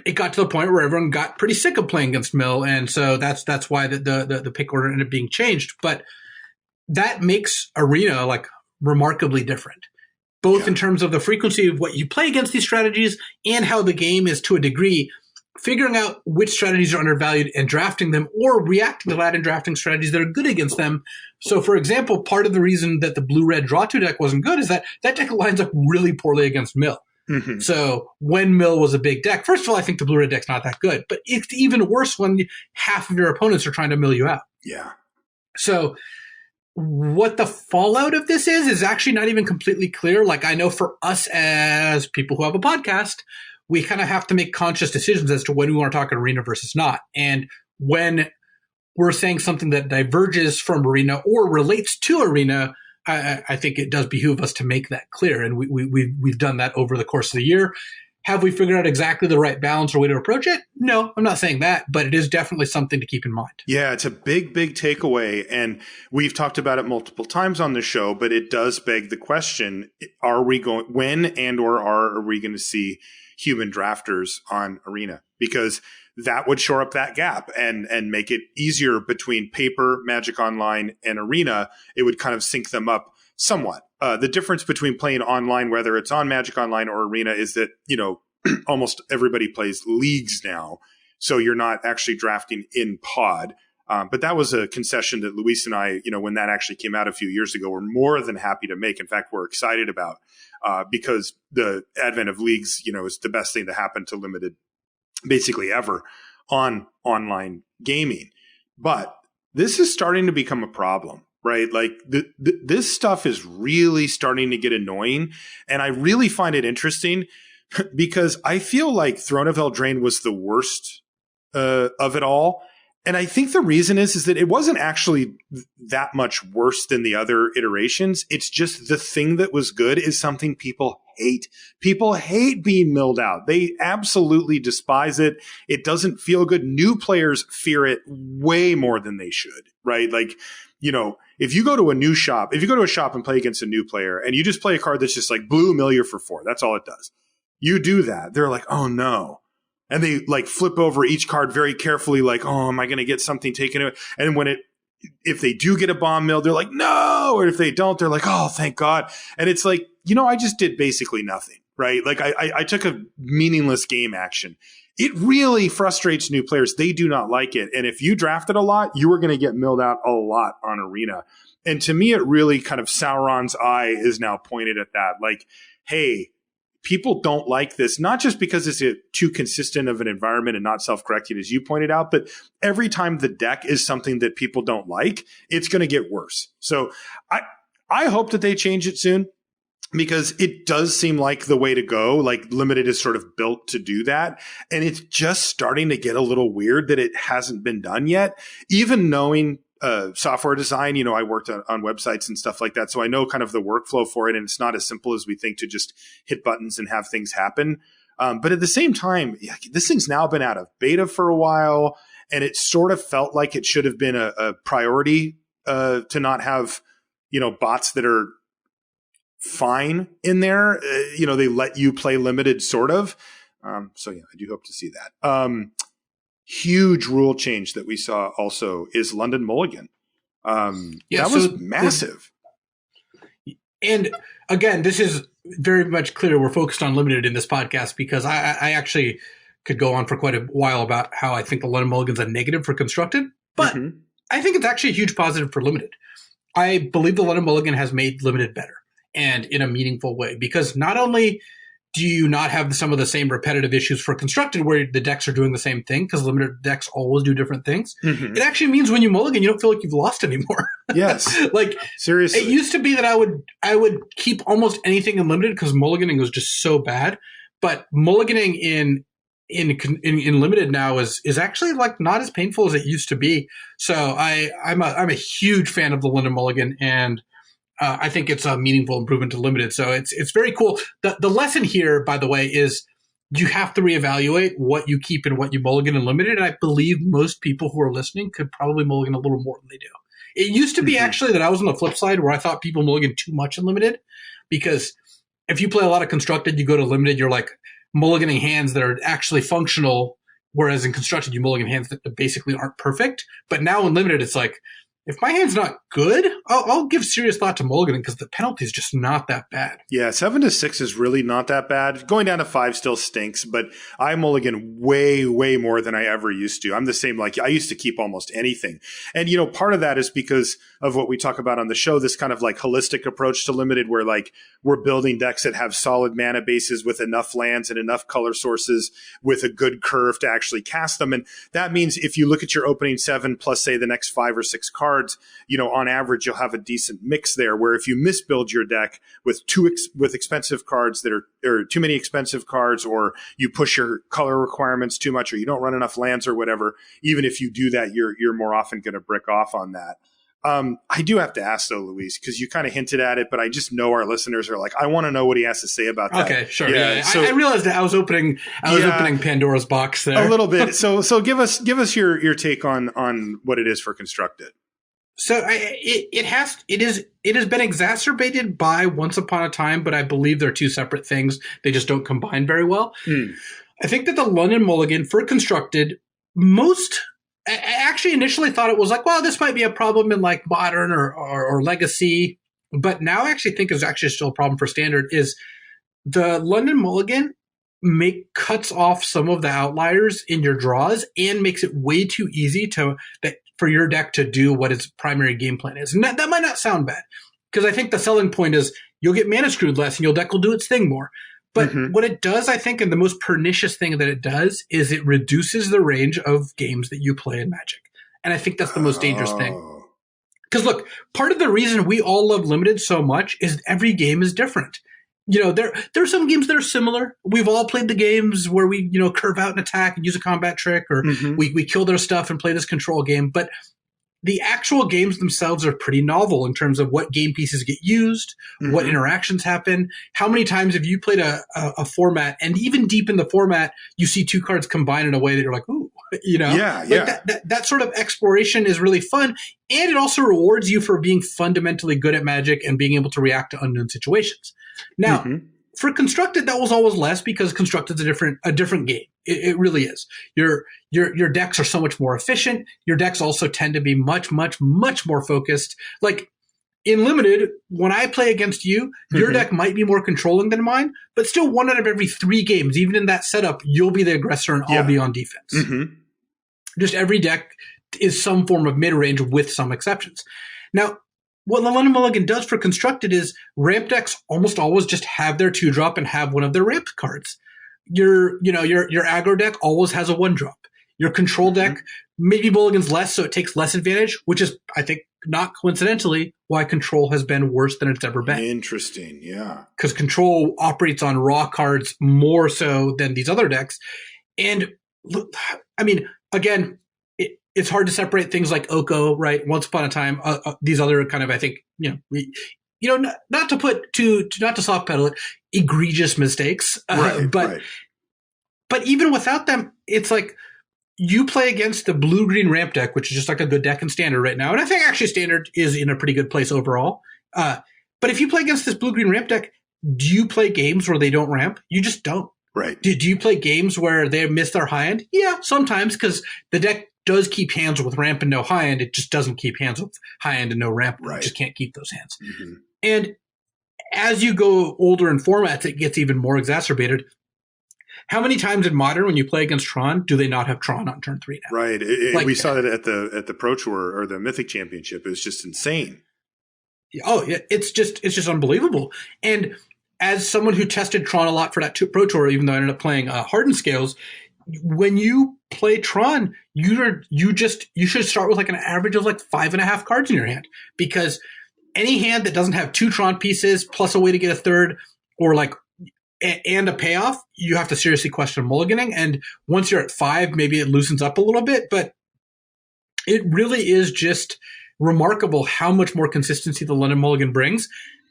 Speaker 2: it got to the point where everyone got pretty sick of playing against Mill, and so that's why the pick order ended up being changed. But that makes Arena like remarkably different, both in terms of the frequency of what you play against these strategies and how the game is, to a degree, figuring out which strategies are undervalued and drafting them, or reacting to that and drafting strategies that are good against them. So, for example, part of the reason that the blue-red draw-2 deck wasn't good is that deck lines up really poorly against Mill.
Speaker 1: Mm-hmm.
Speaker 2: So when Mill was a big deck, first of all, I think the blue-red deck's not that good, but it's even worse when half of your opponents are trying to mill you out.
Speaker 1: Yeah.
Speaker 2: So what the fallout of this is actually not even completely clear. Like, I know for us as people who have a podcast, we kind of have to make conscious decisions as to when we want to talk Arena versus not. And when we're saying something that diverges from Arena or relates to Arena, I think it does behoove us to make that clear. And we've done that over the course of the year. Have we figured out exactly the right balance or way to approach it? No, I'm not saying that, but it is definitely something to keep in mind.
Speaker 1: Yeah, it's a big takeaway. And we've talked about it multiple times on the show, but it does beg the question, are we going to see human drafters on Arena? Because that would shore up that gap and make it easier between paper, Magic Online, and Arena. It would kind of sync them up somewhat. The difference between playing online, whether it's on Magic Online or Arena, is that, almost everybody plays leagues now. So you're not actually drafting in pod. But that was a concession that Luis and I, when that actually came out a few years ago, were more than happy to make. In fact, we're excited about because the advent of leagues, is the best thing to happen to Limited basically ever on online gaming. But this is starting to become a problem, right? Like this stuff is really starting to get annoying. And I really find it interesting because I feel like Throne of Eldraine was the worst of it all. And I think the reason is that it wasn't actually that much worse than the other iterations. It's just the thing that was good is something people hate. People hate being milled out. They absolutely despise it. It doesn't feel good. New players fear it way more than they should, right? Like, if you go to a shop and play against a new player and you just play a card that's just like blue mill you for 4, that's all it does. You do that. They're like, oh no. And they like flip over each card very carefully, like, oh, am I going to get something taken away? And if they do get a bomb mill, they're like, no. Or if they don't, they're like, oh, thank God. And it's like, I just did basically nothing, right? Like I took a meaningless game action. It really frustrates new players. They do not like it. And if you drafted a lot, you were going to get milled out a lot on Arena. And to me, it really kind of Sauron's eye is now pointed at that. Like, hey, people don't like this, not just because it's too consistent of an environment and not self-correcting, as you pointed out, but every time the deck is something that people don't like, it's going to get worse. So I hope that they change it soon because it does seem like the way to go. Like Limited is sort of built to do that. And it's just starting to get a little weird that it hasn't been done yet. Even knowing software design, I worked on websites and stuff like that. So I know kind of the workflow for it. And it's not as simple as we think to just hit buttons and have things happen. But at the same time, this thing's now been out of beta for a while. And it sort of felt like it should have been a priority to not have, bots that are fine in there. They let you play Limited sort of. So yeah, I do hope to see that. Huge rule change that we saw also is London Mulligan. That was massive.
Speaker 2: And again, this is very much clear. We're focused on Limited in this podcast because I actually could go on for quite a while about how I think the London Mulligan's a negative for Constructed, but I think it's actually a huge positive for Limited. I believe the London Mulligan has made Limited better and in a meaningful way because not only do you not have some of the same repetitive issues for Constructed where the decks are doing the same thing because Limited decks always do different things? It actually means when you mulligan, you don't feel like you've lost anymore.
Speaker 1: Yes.
Speaker 2: Like seriously. It used to be that I would keep almost anything in Limited because mulliganing was just so bad. But mulliganing in Limited now is actually like not as painful as it used to be. So I'm a huge fan of the London Mulligan, and I think it's a meaningful improvement to Limited. So it's very cool. The lesson here, by the way, is you have to reevaluate what you keep and what you mulligan in limited. And I believe most people who are listening could probably mulligan a little more than they do. It used to be actually that I was on the flip side where I thought people mulligan too much in limited, because if you play a lot of constructed, you go to limited, you're like mulliganing hands that are actually functional, whereas in constructed, you mulligan hands that basically aren't perfect. But now in limited, it's like, if my hand's not good, I'll give serious thought to mulliganing because the penalty is just not that bad.
Speaker 1: Yeah, 7 to 6 is really not that bad. Going down to 5 still stinks, but I mulligan way, way more than I ever used to. I'm the same. Like, I used to keep almost anything. And, you know, part of that is because of what we talk about on the show, this kind of like holistic approach to limited where like we're building decks that have solid mana bases with enough lands and enough color sources with a good curve to actually cast them. And that means if you look at your opening 7 plus say the next 5 or 6 cards, you know, on average, you'll have a decent mix there where if you misbuild your deck with with expensive cards that are, or too many expensive cards, or you push your color requirements too much, or you don't run enough lands or whatever, even if you do that, you're more often going to brick off on that. I do have to ask though, Luis, because you kind of hinted at it, but I just know our listeners are like, I want to know what he has to say about that.
Speaker 2: Okay, sure. Yeah. So, I realized that I was opening Pandora's box there
Speaker 1: a little bit. So give us your take on what it is for constructed.
Speaker 2: So it has been exacerbated by Once Upon a Time, but I believe they're two separate things. They just don't combine very well. I think that the London Mulligan for constructed, I actually initially thought it was like, well, this might be a problem in like modern or legacy, but now I actually think is actually still a problem for standard. Is the London Mulligan cuts off some of the outliers in your draws and makes it way too easy for your deck to do what its primary game plan is. And that might not sound bad, because I think the selling point is you'll get mana screwed less and your deck will do its thing more. But what it does, I think, and the most pernicious thing that it does is it reduces the range of games that you play in Magic. And I think that's the most dangerous thing. Because look, part of the reason we all love Limited so much is every game is different. You know, there are some games that are similar. We've all played the games where we, you know, curve out an attack and use a combat trick, or we kill their stuff and play this control game. But the actual games themselves are pretty novel in terms of what game pieces get used, what interactions happen. How many times have you played a format, and even deep in the format, you see two cards combine in a way that you're like, ooh, you know? That sort of exploration is really fun. And it also rewards you for being fundamentally good at Magic and being able to react to unknown situations. Now, for constructed, that was always less, because constructed's a different game. It really is. Your decks are so much more efficient. Your decks also tend to be much, much, much more focused. Like in limited, when I play against you, your deck might be more controlling than mine, but still 1 out of every 3 games, even in that setup, you'll be the aggressor and I'll be on defense. Just every deck is some form of mid-range with some exceptions. Now, what the London Mulligan does for constructed is ramp decks almost always just have their 2-drop and have one of their ramp cards. Your aggro deck always has a 1-drop. Your control deck maybe mulligans less, so it takes less advantage, which is, I think, not coincidentally, why control has been worse than it's ever been.
Speaker 1: Interesting, yeah.
Speaker 2: Because control operates on raw cards more so than these other decks. And look, I mean, again, it's hard to separate things like Oko, right? Once Upon a Time, these other kind of, I think, not to soft pedal it, egregious mistakes. But even without them, it's like you play against the blue-green ramp deck, which is just like a good deck in standard right now. And I think actually standard is in a pretty good place overall. But if you play against this blue-green ramp deck, do you play games where they don't ramp? You just don't.
Speaker 1: Right.
Speaker 2: Do you play games where they miss their high end? Yeah, sometimes, because the deck does keep hands with ramp and no high end. It just doesn't keep hands with high end and no ramp. Right. You just can't keep those hands. And as you go older in formats, it gets even more exacerbated. How many times in Modern, when you play against Tron, do they not have Tron on turn 3 now?
Speaker 1: Right. We saw that at the Pro Tour or the Mythic Championship. It was just insane.
Speaker 2: Oh, yeah, it's just unbelievable. And as someone who tested Tron a lot for that Pro Tour, even though I ended up playing Hardened Scales, when you play Tron, you should start with like an average of like 5.5 cards in your hand, because any hand that doesn't have 2 Tron pieces plus a way to get a third, or like and a payoff, you have to seriously question mulliganing. And once you're at 5, maybe it loosens up a little bit, but it really is just remarkable how much more consistency the London Mulligan brings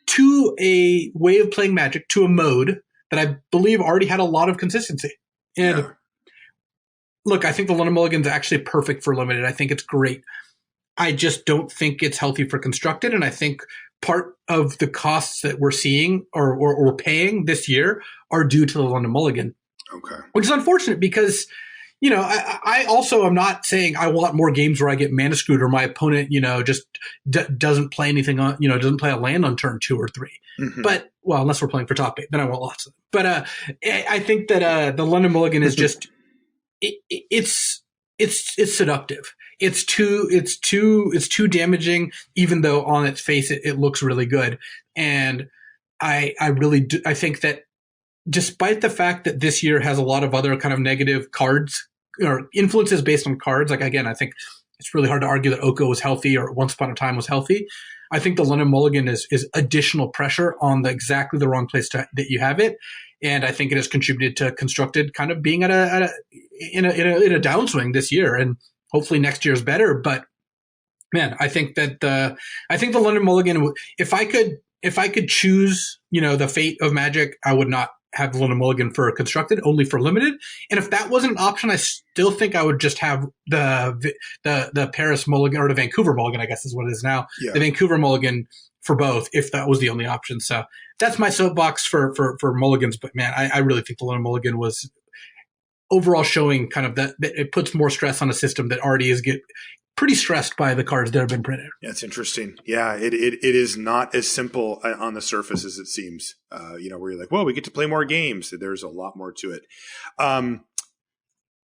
Speaker 2: to a way of playing Magic, to a mode that I believe already had a lot of consistency. And look, I think the London Mulligan's actually perfect for limited. I think it's great. I just don't think it's healthy for constructed. And I think part of the costs that we're seeing or we're paying this year are due to the London Mulligan.
Speaker 1: Okay.
Speaker 2: Which is unfortunate because, I also am not saying I want more games where I get mana screwed or my opponent, just doesn't play anything on, doesn't play a land on turn 2 or 3. Mm-hmm. But, well, unless we're playing for top 8, then I want lots of them. But I think that the London Mulligan is just, it's seductive. It's too damaging, even though on its face it looks really good. And I really do, I think that despite the fact that this year has a lot of other kind of negative cards or influences based on cards, like again, I think it's really hard to argue that Oko was healthy or Once Upon a Time was healthy. I think the London Mulligan is additional pressure on exactly the wrong place that you have it. And I think it has contributed to constructed kind of being in a downswing this year, and hopefully next year's better. But man, I think the London Mulligan, if I could choose, the fate of Magic, I would not have the London Mulligan for constructed, only for limited. And if that wasn't an option, I still think I would just have the Paris Mulligan, or the Vancouver Mulligan, I guess is what it is now. Yeah. The Vancouver Mulligan for both, if that was the only option. So that's my soapbox for Mulligans. But man, I really think the London Mulligan was overall showing kind of that it puts more stress on a system that already is pretty stressed by the cards that have been printed.
Speaker 1: Yeah, it's interesting. Yeah, it is not as simple on the surface as it seems. Where you're like, well, we get to play more games. There's a lot more to it.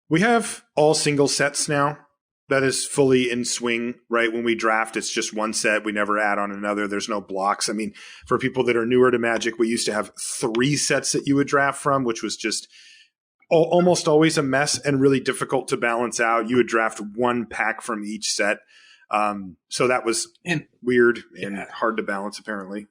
Speaker 1: We have all single sets now. That is fully in swing, right? When we draft, it's just one set. We never add on another. There's no blocks. I mean, for people that are newer to Magic, we used to have 3 sets that you would draft from, which was just almost always a mess and really difficult to balance out. You would draft 1 pack from each set. So that was weird and hard to balance, apparently.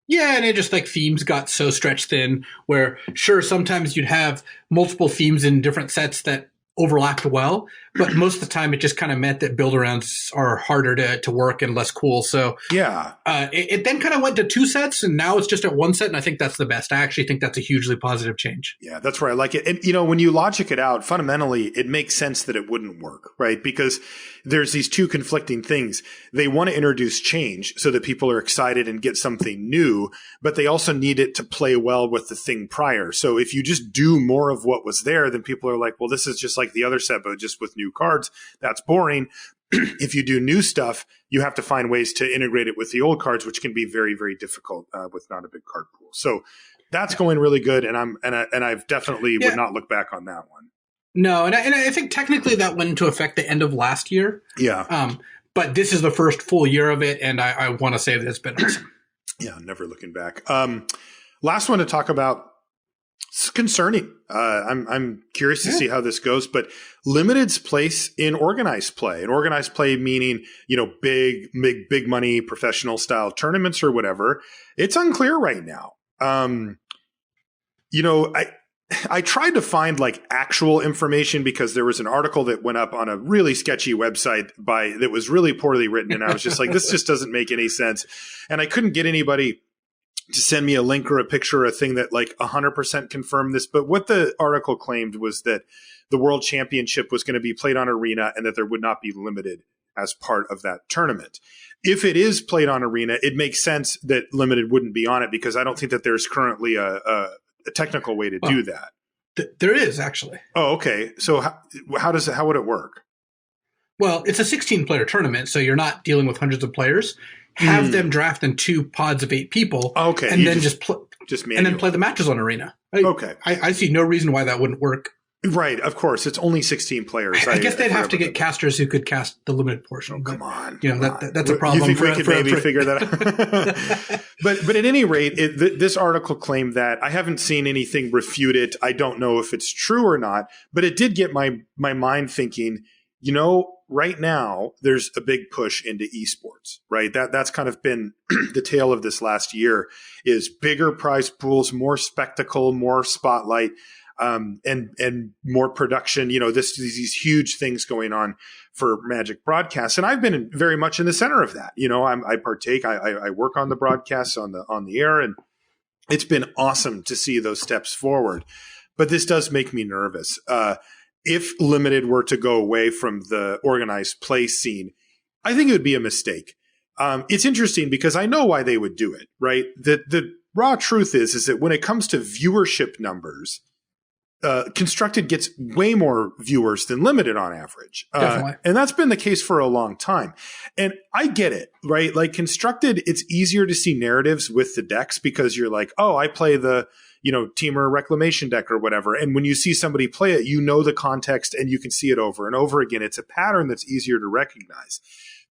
Speaker 2: Yeah, and it just like themes got so stretched thin where, sure, sometimes you'd have multiple themes in different sets that overlapped well, but most of the time it just kind of meant that build-arounds are harder to work and less cool. So
Speaker 1: yeah,
Speaker 2: it then kind of went to 2 sets, and now it's just at 1 set, and I think that's the best. I actually think that's a hugely positive change.
Speaker 1: Yeah, that's where I like it. And, when you logic it out, fundamentally, it makes sense that it wouldn't work, right? Because there's these 2 conflicting things. They want to introduce change so that people are excited and get something new, but they also need it to play well with the thing prior. So if you just do more of what was there, then people are like, well, this is just like the other set, but just with new cards. That's boring. If you do new stuff, you have to find ways to integrate it with the old cards, which can be very, very difficult with not a big card pool. So that's going really good, and I've definitely would not look back on that one.
Speaker 2: No, and I think technically that went into effect the end of last year.
Speaker 1: Yeah.
Speaker 2: But this is the first full year of it, and I want to say that it's been awesome.
Speaker 1: Yeah, never looking back. Last one to talk about. It's concerning. I'm curious to see how this goes, but limited's place in organized play, and organized play meaning, big money, professional style tournaments or whatever. It's unclear right now. I tried to find like actual information because there was an article that went up on a really sketchy website that was really poorly written. And I was just like, this just doesn't make any sense. And I couldn't get anybody to send me a link or a picture or a thing that like 100% confirmed this. But what the article claimed was that the World Championship was going to be played on Arena and that there would not be limited as part of that tournament. If it is played on Arena, it makes sense that limited wouldn't be on it because I don't think that there's currently a technical way to do that.
Speaker 2: There is actually.
Speaker 1: Oh, okay. So how would it work?
Speaker 2: Well, it's a 16-player tournament, so you're not dealing with hundreds of players. Have them draft in 2 pods of 8 people.
Speaker 1: Okay,
Speaker 2: and then just
Speaker 1: and
Speaker 2: then play the matches on Arena.
Speaker 1: Okay,
Speaker 2: I see no reason why that wouldn't work.
Speaker 1: Right, of course. It's only 16 players.
Speaker 2: I guess they'd have to get casters who could cast the limited portion.
Speaker 1: Oh, come on.
Speaker 2: That's a problem.
Speaker 1: You think we could maybe figure that out? But at any rate, this article claimed that. I haven't seen anything refute it. I don't know if it's true or not, but it did get my mind thinking, right now there's a big push into esports, right? That's kind of been the tale of this last year is bigger prize pools, more spectacle, more spotlight. And more production, these huge things going on for Magic broadcasts. And I've been very much in the center of that. I partake, I work on the broadcasts on the air, and it's been awesome to see those steps forward. But this does make me nervous. If Limited were to go away from the organized play scene, I think it would be a mistake. It's interesting because I know why they would do it, right? The raw truth is that when it comes to viewership numbers, Constructed gets way more viewers than Limited on average. And that's been the case for a long time. And I get it, right? Like Constructed, it's easier to see narratives with the decks because you're like, oh, I play the, Teamer Reclamation deck or whatever. And when you see somebody play it, you know the context and you can see it over and over again. It's a pattern that's easier to recognize.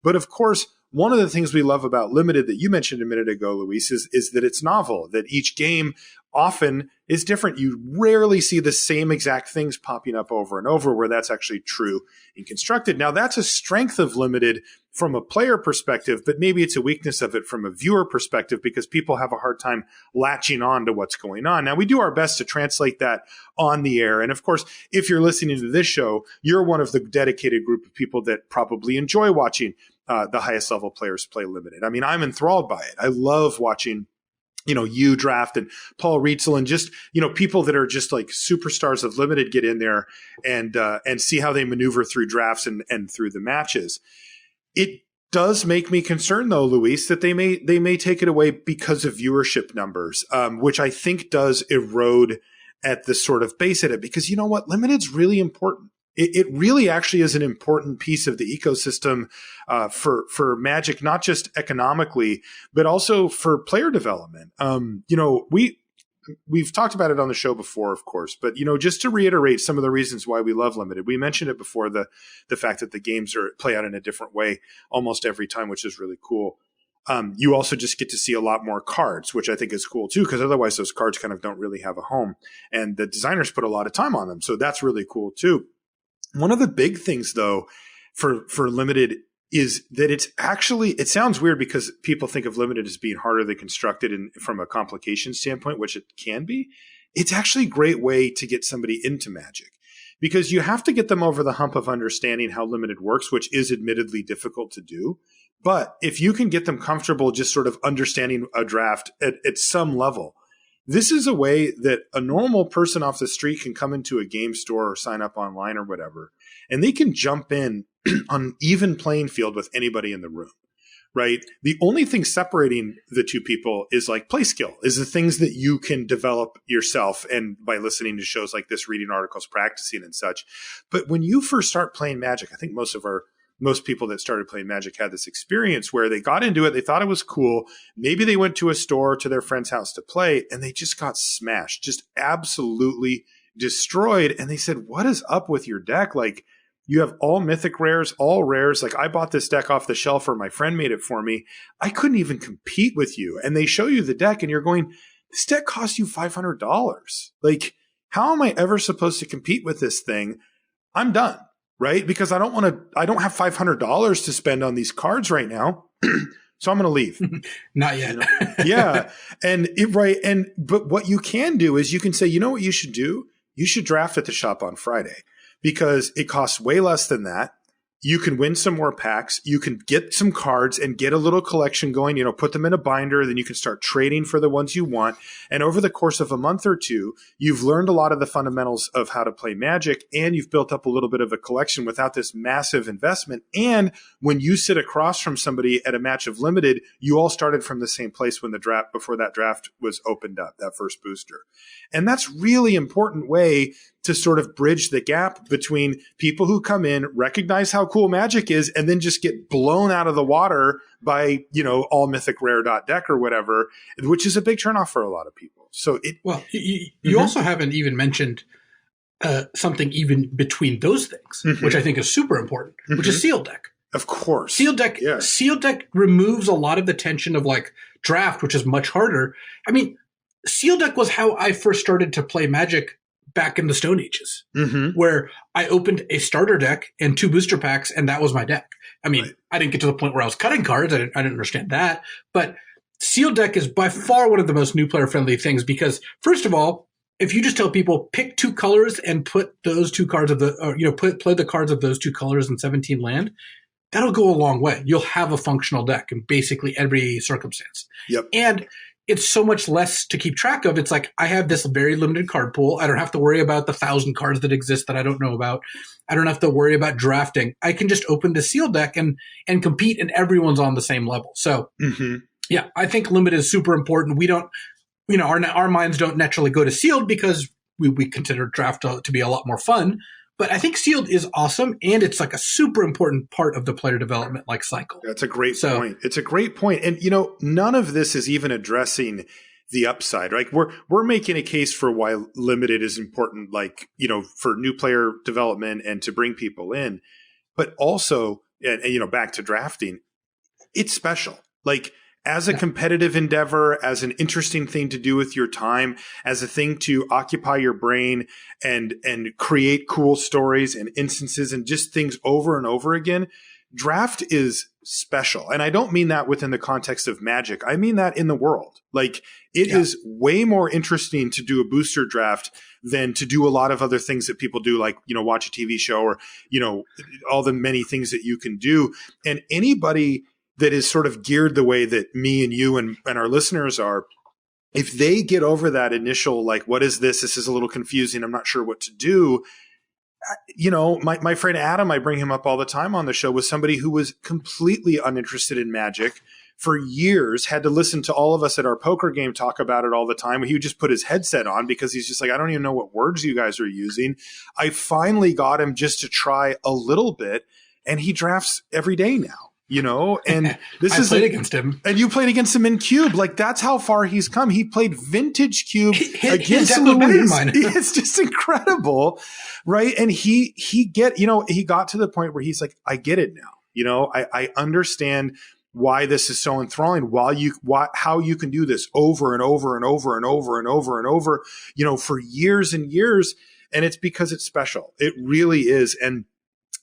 Speaker 1: But of course, one of the things we love about Limited that you mentioned a minute ago, Luis, is that it's novel, that each game often is different. You rarely see the same exact things popping up over and over, where that's actually true in Constructed. Now, that's a strength of Limited from a player perspective, but maybe it's a weakness of it from a viewer perspective because people have a hard time latching on to what's going on. Now, we do our best to translate that on the air. And of course, if you're listening to this show, you're one of the dedicated group of people that probably enjoy watching the highest level players play Limited. I mean, I'm enthralled by it. I love watching, you draft and Paul Rietzel and just, people that are just like superstars of Limited get in there and see how they maneuver through drafts and through the matches. It does make me concerned, though, Luis, that they may take it away because of viewership numbers, which I think does erode at the sort of base of it. Because you know what? Limited's really important. It really actually is an important piece of the ecosystem for Magic, not just economically, but also for player development. We've talked about it on the show before, of course, but just to reiterate some of the reasons why we love Limited. We mentioned it before, the fact that the games play out in a different way almost every time, which is really cool. You also just get to see a lot more cards, which I think is cool too, because otherwise those cards kind of don't really have a home, and the designers put a lot of time on them, so that's really cool too. One of the big things, though, for Limited is that it sounds weird because people think of Limited as being harder than Constructed from a complication standpoint, which it can be. It's actually a great way to get somebody into Magic because you have to get them over the hump of understanding how Limited works, which is admittedly difficult to do. But if you can get them comfortable just sort of understanding a draft at some level, this is a way that a normal person off the street can come into a game store or sign up online or whatever, and they can jump in on an even playing field with anybody in the room, right? The only thing separating the two people is like play skill, is the things that you can develop yourself and by listening to shows like this, reading articles, practicing and such. But when you first start playing Magic, I think most people that started playing Magic had this experience where they got into it, they thought it was cool. Maybe they went to a store, to their friend's house to play, and they just got smashed, just absolutely destroyed. And they said, what is up with your deck? Like, you have all mythic rares, all rares. Like, I bought this deck off the shelf or my friend made it for me. I couldn't even compete with you. And they show you the deck and you're going, this deck cost you $500. Like, how am I ever supposed to compete with this thing? I'm done. Right? Because I don't have $500 to spend on these cards right now. So I'm going to leave.
Speaker 2: Not yet.
Speaker 1: Yeah. But what you can do is you can say, you know what you should do? You should draft at the shop on Friday because it costs way less than that. You can win some more packs. You can get some cards and get a little collection going, put them in a binder. Then you can start trading for the ones you want. And over the course of a month or two, you've learned a lot of the fundamentals of how to play Magic, and you've built up a little bit of a collection without this massive investment. And when you sit across from somebody at a match of Limited, you all started from the same place before that draft was opened up, that first booster. And that's really important way to sort of bridge the gap between people who come in, recognize how cool Magic is, and then just get blown out of the water by, all mythic rare deck or whatever, which is a big turnoff for a lot of people. So
Speaker 2: you also haven't even mentioned something even between those things, which I think is super important, which is Sealed Deck.
Speaker 1: Of course.
Speaker 2: Sealed Deck, yeah. Sealed Deck removes a lot of the tension of like draft, which is much harder. I mean, Sealed Deck was how I first started to play Magic back in the Stone Ages, where I opened a starter deck and 2 booster packs, and that was my deck. I mean, right. I didn't get to the point where I was cutting cards. I didn't understand that. But Sealed Deck is by far one of the most new player-friendly things because, first of all, if you just tell people, pick 2 colors and put those 2 cards play the cards of those 2 colors in 17 land, that'll go a long way. You'll have a functional deck in basically every circumstance.
Speaker 1: Yep.
Speaker 2: And it's so much less to keep track of. It's like I have this very limited card pool. I don't have to worry about the 1,000 cards that exist that I don't know about. I don't have to worry about drafting. I can just open the sealed deck and compete, and everyone's on the same level. So yeah, I think limited is super important. We don't, our minds don't naturally go to sealed because we consider draft to be a lot more fun. But I think sealed is awesome, and it's like a super important part of the player development cycle.
Speaker 1: That's a great point. It's a great point. And, none of this is even addressing the upside, right? We're making a case for why limited is important, for new player development and to bring people in. But also, and back to drafting, it's special. As a competitive endeavor, as an interesting thing to do with your time, as a thing to occupy your brain and create cool stories and instances and just things over and over again, draft is special. And I don't mean that within the context of Magic. I mean that in the world. It is way more interesting to do a booster draft than to do a lot of other things that people do, watch a TV show or, all the many things that you can do. And anybody that is sort of geared the way that me and you and our listeners are, if they get over that initial, what is this? This is a little confusing. I'm not sure what to do. My friend Adam, I bring him up all the time on the show, was somebody who was completely uninterested in Magic for years, had to listen to all of us at our poker game talk about it all the time. He would just put his headset on because he's just I don't even know what words you guys are using. I finally got him just to try a little bit, and he drafts every day now. And this
Speaker 2: I played against him,
Speaker 1: and you played against him in Cube. That's how far he's come. He played vintage Cube against Limmies. It's just incredible, right? And he got to the point where he's like, I get it now. I understand why this is so enthralling. How you can do this over and over and over and over and over and over, for years and years, and it's because it's special. It really is, and.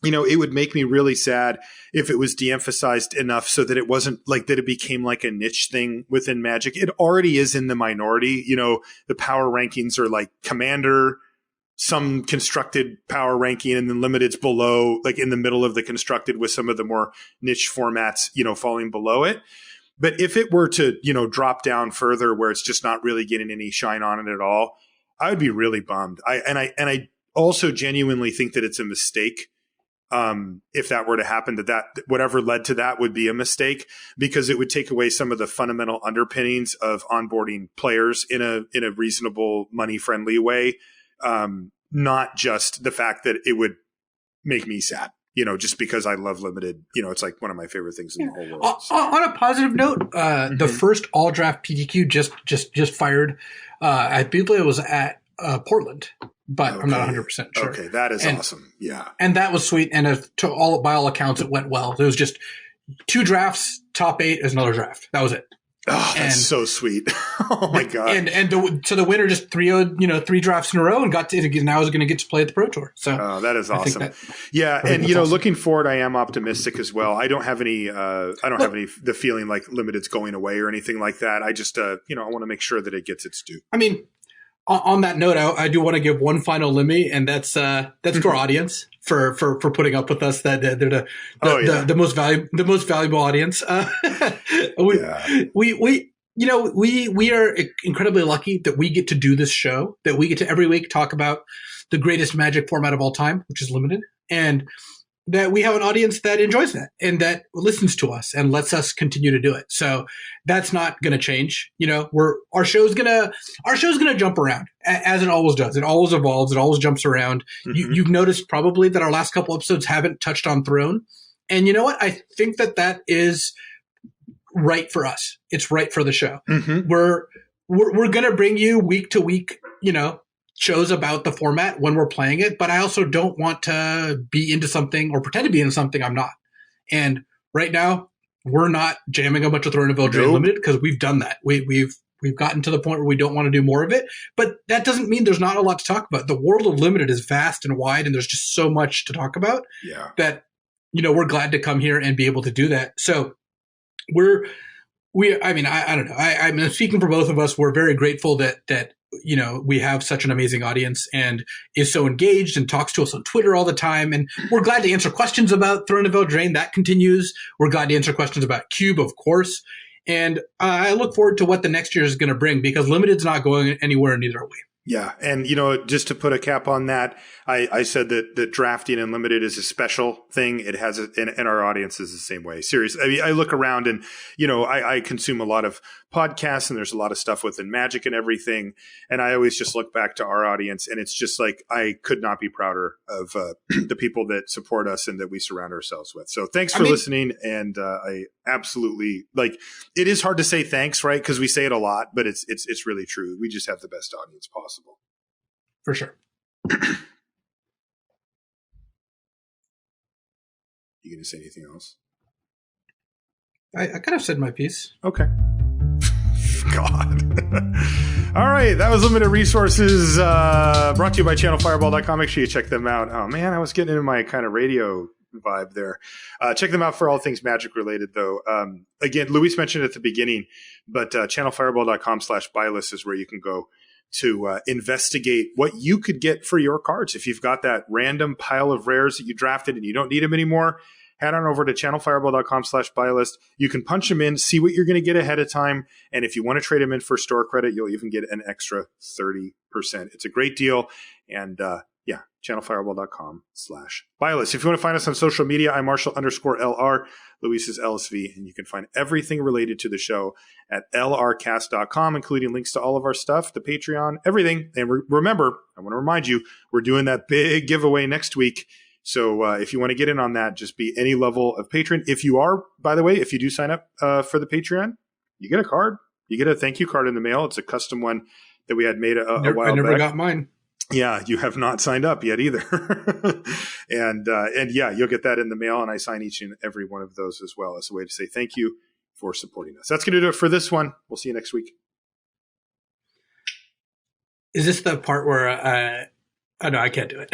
Speaker 1: It would make me really sad if it was de-emphasized enough so that it wasn't that it became a niche thing within Magic. It already is in the minority. The power rankings are Commander, some constructed power ranking, and then Limited's below, in the middle of the constructed with some of the more niche formats, falling below it. But if it were to, drop down further where it's just not really getting any shine on it at all, I would be really bummed. I also genuinely think that it's a mistake. If that were to happen, that whatever led to that would be a mistake, because it would take away some of the fundamental underpinnings of onboarding players in a reasonable, money friendly way. Not just the fact that it would make me sad, just because I love limited. It's one of my favorite things in the whole world. So.
Speaker 2: On a positive note, the first all draft PTQ just fired. I believe it was at Portland. But okay. I'm not 100% sure.
Speaker 1: Okay, that is awesome. Yeah.
Speaker 2: And that was sweet. And by all accounts, it went well. There was just 2 drafts, top 8 is another draft. That was it.
Speaker 1: Oh, that's so sweet. Oh, my God.
Speaker 2: So the winner just 3 drafts in a row and now is going to get to play at the Pro Tour. So
Speaker 1: that is awesome. Awesome. Looking forward, I am optimistic as well. I don't have any the feeling Limited's going away or anything like that. I just, I want to make sure that it gets its due.
Speaker 2: I mean, on that note, I do want to give one final Lemmy, and that's to our audience for putting up with us. That they're the most valuable audience. We are incredibly lucky that we get to do this show, that we get to every week talk about the greatest Magic format of all time, which is Limited, and that we have an audience that enjoys that and that listens to us and lets us continue to do it. So that's not going to change. Our show's going to jump around as it always does. It always evolves. It always jumps around. Mm-hmm. You've noticed probably that our last couple episodes haven't touched on Throne. And you know what? I think that is right for us. It's right for the show. Mm-hmm. We're going to bring you week to week, shows about the format when we're playing it, but I also don't want to be into something or pretend to be into something I'm not. And right now, we're not jamming a bunch of Throne of Eldraine Limited because we've done that. We've gotten to the point where we don't want to do more of it, but that doesn't mean there's not a lot to talk about. The world of Limited is vast and wide, and there's just so much to talk about that, we're glad to come here and be able to do that. So I don't know. I'm speaking for both of us. We're very grateful that we have such an amazing audience and is so engaged and talks to us on Twitter all the time. And we're glad to answer questions about Throne of Eldraine. That continues. We're glad to answer questions about Cube, of course. And I look forward to what the next year is going to bring, because limited's not going anywhere, neither are we.
Speaker 1: Yeah. And, just to put a cap on that, I said that drafting and limited is a special thing. It has it, and our audience is the same way. Seriously. I mean, I look around and, I consume a lot of podcasts, and there's a lot of stuff within Magic and everything. And I always just look back to our audience, and it's just like, I could not be prouder of the people that support us and that we surround ourselves with. So thanks for listening. And I absolutely, it is hard to say thanks, right? Because we say it a lot, but it's really true. We just have the best audience possible.
Speaker 2: For sure.
Speaker 1: You going to say anything else?
Speaker 2: I kind of said my piece.
Speaker 1: Okay. God. All right. That was Limited Resources, brought to you by channelfireball.com. Make sure you check them out. Oh, man, I was getting into my kind of radio vibe there. Check them out for all things Magic related, though. Again, Luis mentioned at the beginning, but channelfireball.com/buylist is where you can go to investigate what you could get for your cards. If you've got that random pile of rares that you drafted and you don't need them anymore, head on over to channelfireball.com/buylist. You can punch them in, see what you're going to get ahead of time. And if you want to trade them in for store credit, you'll even get an extra 30%. It's a great deal. And channelfireball.com/buylist. If you want to find us on social media, I'm Marshall_LR. Luis is LSV, and you can find everything related to the show at lrcast.com, including links to all of our stuff, the Patreon, everything. And remember, I want to remind you, we're doing that big giveaway next week. So if you want to get in on that, just be any level of patron. If you are, by the way, if you do sign up for the Patreon, you get a card. You get a thank you card in the mail. It's a custom one that we had made a while back.
Speaker 2: I never got mine.
Speaker 1: Yeah, you have not signed up yet either. and yeah, you'll get that in the mail, and I sign each and every one of those as well as a way to say thank you for supporting us. That's going to do it for this one. We'll see you next week.
Speaker 2: Is this the part where oh, no, I can't do it.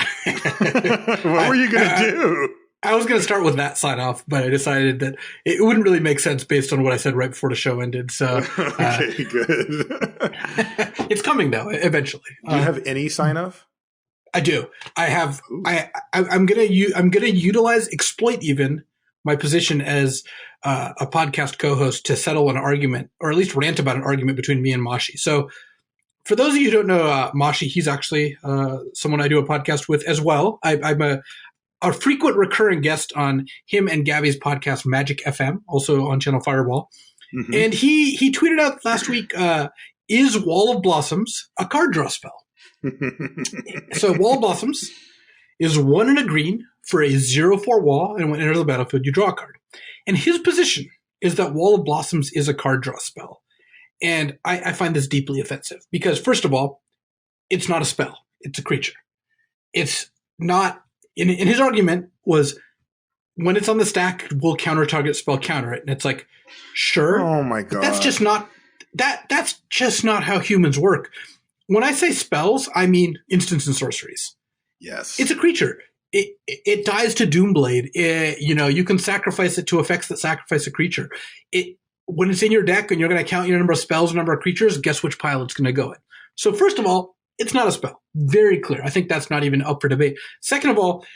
Speaker 1: What were you going to do?
Speaker 2: I was going to start with that sign off, but I decided that it wouldn't really make sense based on what I said right before the show ended. So,
Speaker 1: okay, good.
Speaker 2: It's coming though, eventually.
Speaker 1: Do you have any sign off?
Speaker 2: I do. I have. I'm gonna exploit even my position as a podcast co-host to settle an argument, or at least rant about an argument between me and Mashi. So, for those of you who don't know Mashi, he's actually someone I do a podcast with as well. I'm a frequent recurring guest on him and Gabby's podcast, Magic FM, also on Channel Fireball. Mm-hmm. And he tweeted out last week, is Wall of Blossoms a card draw spell? So Wall of Blossoms is 1 and a green for a 0/4 wall, and when it enters the battlefield, you draw a card. And his position is that Wall of Blossoms is a card draw spell. And I find this deeply offensive because, first of all, it's not a spell. It's a creature. It's not... In his argument was, when it's on the stack, we'll counter target spell, counter it. And it's like, sure.
Speaker 1: Oh my God.
Speaker 2: That's just not how humans work. When I say spells, I mean instants and sorceries.
Speaker 1: Yes.
Speaker 2: It's a creature. It dies to Doomblade. You can sacrifice it to effects that sacrifice a creature. When it's in your deck and you're going to count your number of spells and number of creatures, guess which pile it's going to go in. So first of all, it's not a spell. Very clear. I think that's not even up for debate. Second of all,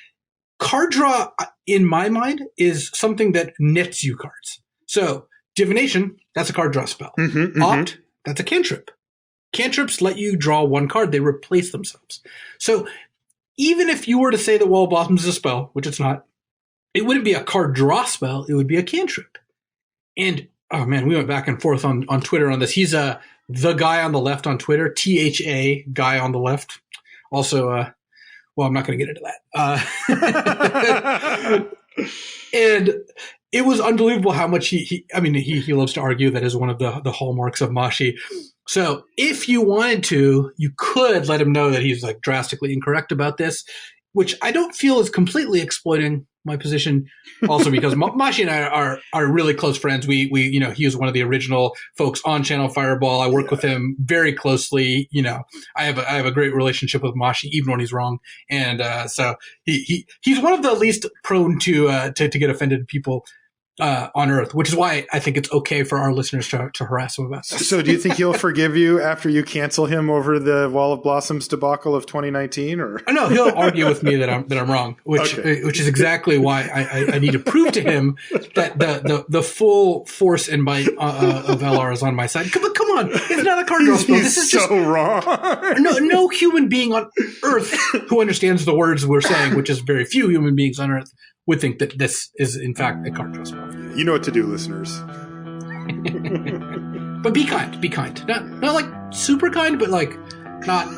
Speaker 2: card draw, in my mind, is something that nets you cards. So divination, that's a card draw spell.
Speaker 1: Mm-hmm,
Speaker 2: Opt, that's a cantrip. Cantrips let you draw one card. They replace themselves. So even if you were to say that Wall of Blossoms is a spell, which it's not, it wouldn't be a card draw spell. It would be a cantrip. And, oh man, we went back and forth on Twitter on this. He's the guy on the left on Twitter, THA guy on the left. Also, well, I'm not going to get into that. And it was unbelievable how much he loves to argue. That is one of the hallmarks of Mashi. So if you wanted to, you could let him know that he's like drastically incorrect about this, which I don't feel is completely exploiting my position. Also because Mashi and I are really close friends. We he was one of the original folks on Channel Fireball. I work with him very closely. I have a great relationship with Mashi, even when he's wrong. And so he's one of the least prone to get offended people on Earth, which is why I think it's okay for our listeners to harass him about this.
Speaker 1: So do you think he'll forgive you after you cancel him over the Wall of Blossoms debacle of 2019? Or
Speaker 2: no, he'll argue with me that I'm wrong, which is exactly why I need to prove to him that the full force and might of LR is on my side. Come on, it's not a card draw spell. This is
Speaker 1: so wrong.
Speaker 2: No human being on Earth who understands the words we're saying, which is very few human beings on Earth, would think that this is in fact a card draw spell.
Speaker 1: You know what to do, listeners.
Speaker 2: But be kind. Be kind. Not like super kind, but like not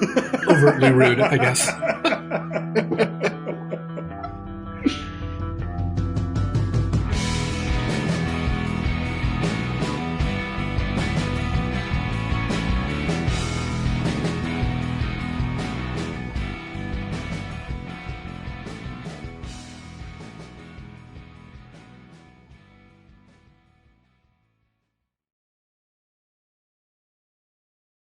Speaker 2: overtly rude, I guess.